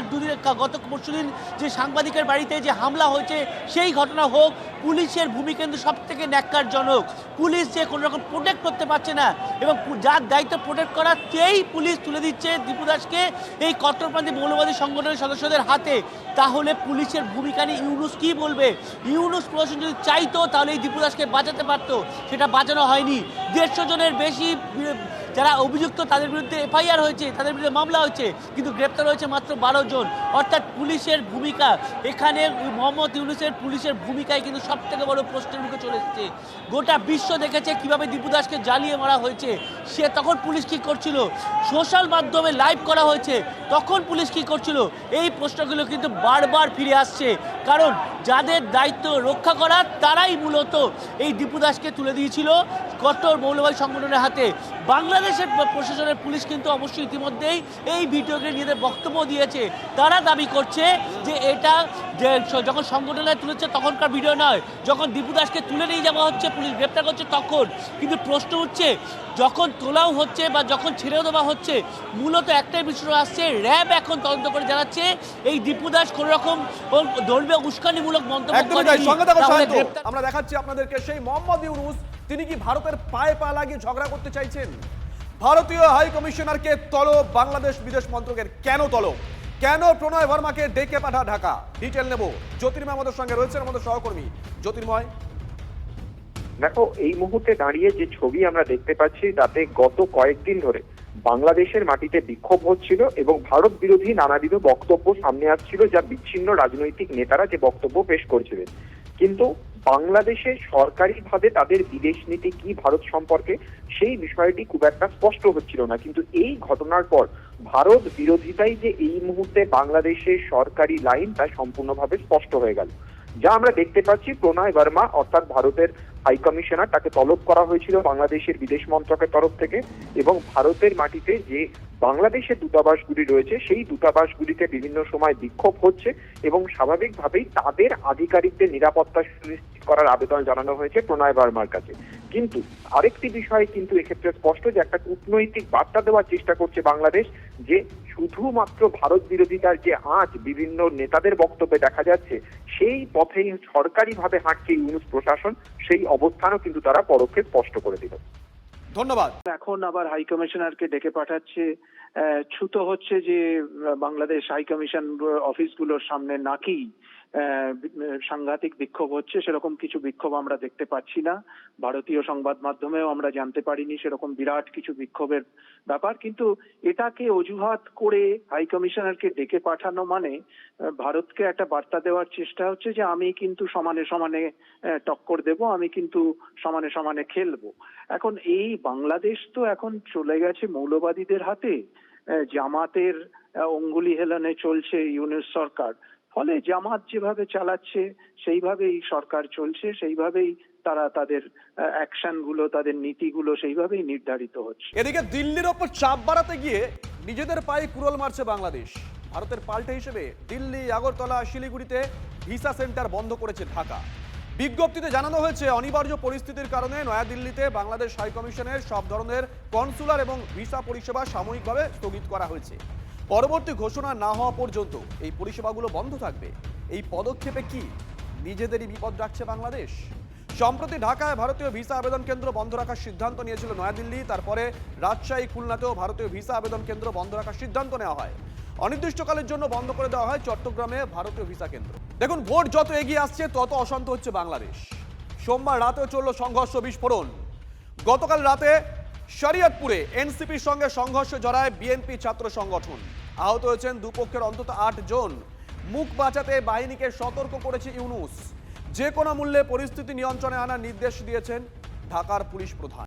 গত পরশুদিন যে সাংবাদিকের বাড়িতে যে হামলা হয়েছে সেই ঘটনা হোক, পুলিশের ভূমিকা কিন্তু সব থেকে ন্যাক্কারজনক। পুলিশ যে কোনো রকম প্রোটেক্ট করতে পারছে না এবং যার দায়িত্ব প্রোটেক্ট করা সেই পুলিশ তুলে দিচ্ছে দীপু দাসকে এই কট্টরপন্থী মৌলবাদী সংগঠনের সদস্যদের হাতে। তাহলে পুলিশের ভূমিকা নিয়ে ইউনূস কি বলবে? ইউনূস প্রশাসন যদি চাইতো তাহলে এই দীপু দাসকে বাঁচাতে পারতো, সেটা বাঁচানো হয়নি। 150 জনের বেশি যারা অভিযুক্ত তাদের বিরুদ্ধে এফআইআর হয়েছে, তাদের বিরুদ্ধে মামলা হয়েছে, কিন্তু গ্রেপ্তার হয়েছে মাত্র 12 জন। অর্থাৎ পুলিশের ভূমিকা এখানে মোহাম্মদ ইউনূসের পুলিশের ভূমিকায় কিন্তু সব থেকে বড় প্রশ্নের মুখে চলে এসেছে। গোটা বিশ্ব দেখেছে কিভাবে দীপু দাসকে জ্বালিয়ে মারা হয়েছে। সে তখন পুলিশ কী করছিল? সোশ্যাল মাধ্যমে লাইভ করা হয়েছে, তখন পুলিশ কী করছিল? এই প্রশ্নগুলো কিন্তু বারবার ফিরে আসছে, কারণ যাদের দায়িত্ব রক্ষা করা তারাই মূলত এই দীপু দাসকে তুলে দিয়েছিল কট্টর মৌলবাদী সংগঠনের হাতে। বাংলাদেশের প্রশাসনের পুলিশ কিন্তু অবশ্যই ইতিমধ্যেই এই ভিডিওকে নিজেদের বক্তব্য দিয়েছে। তারা দাবি করছে যে এটা যে যখন সংগঠনে তুলেছে তখনকার ভিডিও নয়, যখন দীপু দাসকে তুলে নিয়ে যাওয়া হচ্ছে, পুলিশ গ্রেপ্তার করছে তখন। কিন্তু প্রশ্ন উঠছে যখন তোলাও হচ্ছে বা যখন ছেড়েও দেওয়া হচ্ছে, মূলত একটাই বিষয় আসছে, র্যাব এখন তদন্ত করে জানাচ্ছে এই দীপু দাস কোনো রকম ধর্মীয় উস্কানিমূলক মন্তব্য করেনি। আমরা দেখাচ্ছি আপনাদেরকে সেই মোহাম্মদ ইউনূস, তিনি কি ভারতের পায়ে পা লাগিয়ে ঝগড়া করতে চাইছেন? ভারতীয় হাই কমিশনারকে তলব বাংলাদেশ বিদেশ মন্ত্রকের। কেন তলব? কেন প্রণয় বর্মাকে ডেকে পাঠা ঢাকা? ডিটেল নেব। জ্যোতির্ময় আমাদের সঙ্গে রয়েছেন, আমাদের সহকর্মী। জ্যোতির্ময়, দেখো এই মুহূর্তে দাঁড়িয়ে যে ছবি আমরা দেখতে পাচ্ছি তাতে গত কয়েকদিন ধরে বাংলাদেশের মাটিতে বিক্ষোভ হচ্ছিল এবং ভারত বিরোধী নানাবিধ বক্তব্য সামনে আসছিল, যা বিচ্ছিন্ন রাজনৈতিক নেতারা যে বক্তব্য পেশ করছিলেন। কিন্তু বাংলাদেশে সরকারিভাবে তাদের বিদেশ নীতি কি ভারত সম্পর্কে সেই বিষয়টি খুব একটা স্পষ্ট হচ্ছিল না। কিন্তু এই ঘটনার পর ভারত বিরোধিতাই যে এই মুহূর্তে বাংলাদেশের সরকারি লাইন তা সম্পূর্ণভাবে স্পষ্ট হয়ে গেল। যা আমরা দেখতে পাচ্ছি, প্রণয় বর্মা অর্থাৎ ভারতের হাই কমিশনার, তাকে তলব করা হয়েছিল বাংলাদেশের বিদেশ মন্ত্রকের তরফ থেকে এবং ভারতের মাটিতে যে বাংলাদেশের দূতাবাসগুলি রয়েছে সেই দূতাবাসগুলিতে বিভিন্ন সময় বিক্ষোভ হচ্ছে এবং স্বাভাবিকভাবেই তাদের আধিকারিকদের নিরাপত্তা সুনিশ্চিত করার আবেদন জানানো হয়েছে প্রণয় বর্মার কাছে। কিন্তু আরেকটি বিষয় কিন্তু এক্ষেত্রে স্পষ্ট যে একটা কূটনৈতিক বার্তা দেওয়ার চেষ্টা করছে বাংলাদেশ, যে শুধুমাত্র ভারত বিরোধিতার যে আঁচ বিভিন্ন নেতাদের বক্তব্যে দেখা যাচ্ছে, সেই পথেই সরকারিভাবে হাঁটছে ইউনূস প্রশাসন, সেই অবস্থানও কিন্তু তারা পরোক্ষে স্পষ্ট করে দিল। ধন্যবাদ। এখন আবার হাই কমিশনারকে ডেকে পাঠাচ্ছে, ছুতো হচ্ছে যে বাংলাদেশ হাই কমিশন অফিসগুলোর সামনে নাকি সাংঘাতিক বিক্ষোভ হচ্ছে। সেরকম কিছু বিক্ষোভ আমরা দেখতে পাচ্ছি না, ভারতীয় সংবাদ মাধ্যমেও আমরা জানতে পারিনি সেরকম বিরাট কিছু বিক্ষোভের ব্যাপার। কিন্তু এটাকে অজুহাত করে হাই কমিশনারকে ডেকে পাঠানো মানে ভারতকে একটা বার্তা দেওয়ার চেষ্টা হচ্ছে যে আমি কিন্তু সমানে সমানে টক্কর দেব, আমি কিন্তু সমানে সমানে খেলবো। এখন এই বাংলাদেশ তো এখন চলে গেছে মৌলবাদীদের হাতে, জামাতের অঙ্গুলি হেলনে চলছে ইউনূস সরকার। ফলে জামাত যেভাবে চালাচ্ছে সেইভাবেই সরকার চলছে, সেইভাবেই তারা তাদের অ্যাকশন গুলো, তাদের নীতিগুলো সেইভাবেই নির্ধারিত হচ্ছে। এদিকে দিল্লির ওপর চাপ বাড়াতে গিয়ে নিজেদের পায়ে কুড়োল মারছে বাংলাদেশ। ভারতের পাল্টে হিসেবে দিল্লি, আগরতলা, শিলিগুড়িতে ভিসা সেন্টার বন্ধ করেছে ঢাকা। বিজ্ঞপ্তিতে জানানো হয়েছে অনিবার্য পরিস্থিতির কারণে নয়াদিল্লিতে বাংলাদেশ হাই কমিশনের সব ধরনের কনসুলার এবং ভিসা পরিষেবা সাময়িকভাবে স্থগিত করা হয়েছে। পরবর্তী ঘোষণা না হওয়া পর্যন্ত এই পরিষেবাগুলো বন্ধ থাকবে। এই পদক্ষেপে কি নিজেদেরই বিপদ রাখছে বাংলাদেশ? সম্প্রতি ঢাকায় ভারতীয় ভিসা আবেদন কেন্দ্র বন্ধ রাখার সিদ্ধান্ত নিয়েছিল নয়াদিল্লি। তারপরে রাজশাহী, খুলনাতেও ভারতীয় ভিসা আবেদন কেন্দ্র বন্ধ রাখার সিদ্ধান্ত নেওয়া হয়। অনির্দিষ্টকালের জন্য বন্ধ করে দেওয়া হয় চট্টগ্রামে ভারতীয় ভিসা কেন্দ্র। দেখুন, ভোট যত এগিয়ে আসছে তত অশান্ত হচ্ছে বাংলাদেশ। সোমবার রাতেও চলল সংঘর্ষ, বিস্ফোরণ। গতকাল রাতে শরীয়তপুরে এনসিপির সঙ্গে সংঘর্ষে জড়ায় বিএনপি ছাত্র সংগঠন। আহত হয়েছেন দুপক্ষের অন্তত 8 জন। মুখ বাঁচাতে বাহিনীকে সতর্ক করেছে ইউনূস। যে কোনো মূল্যে পরিস্থিতি নিয়ন্ত্রণে আনার নির্দেশ দিয়েছেন ঢাকার পুলিশ প্রধান।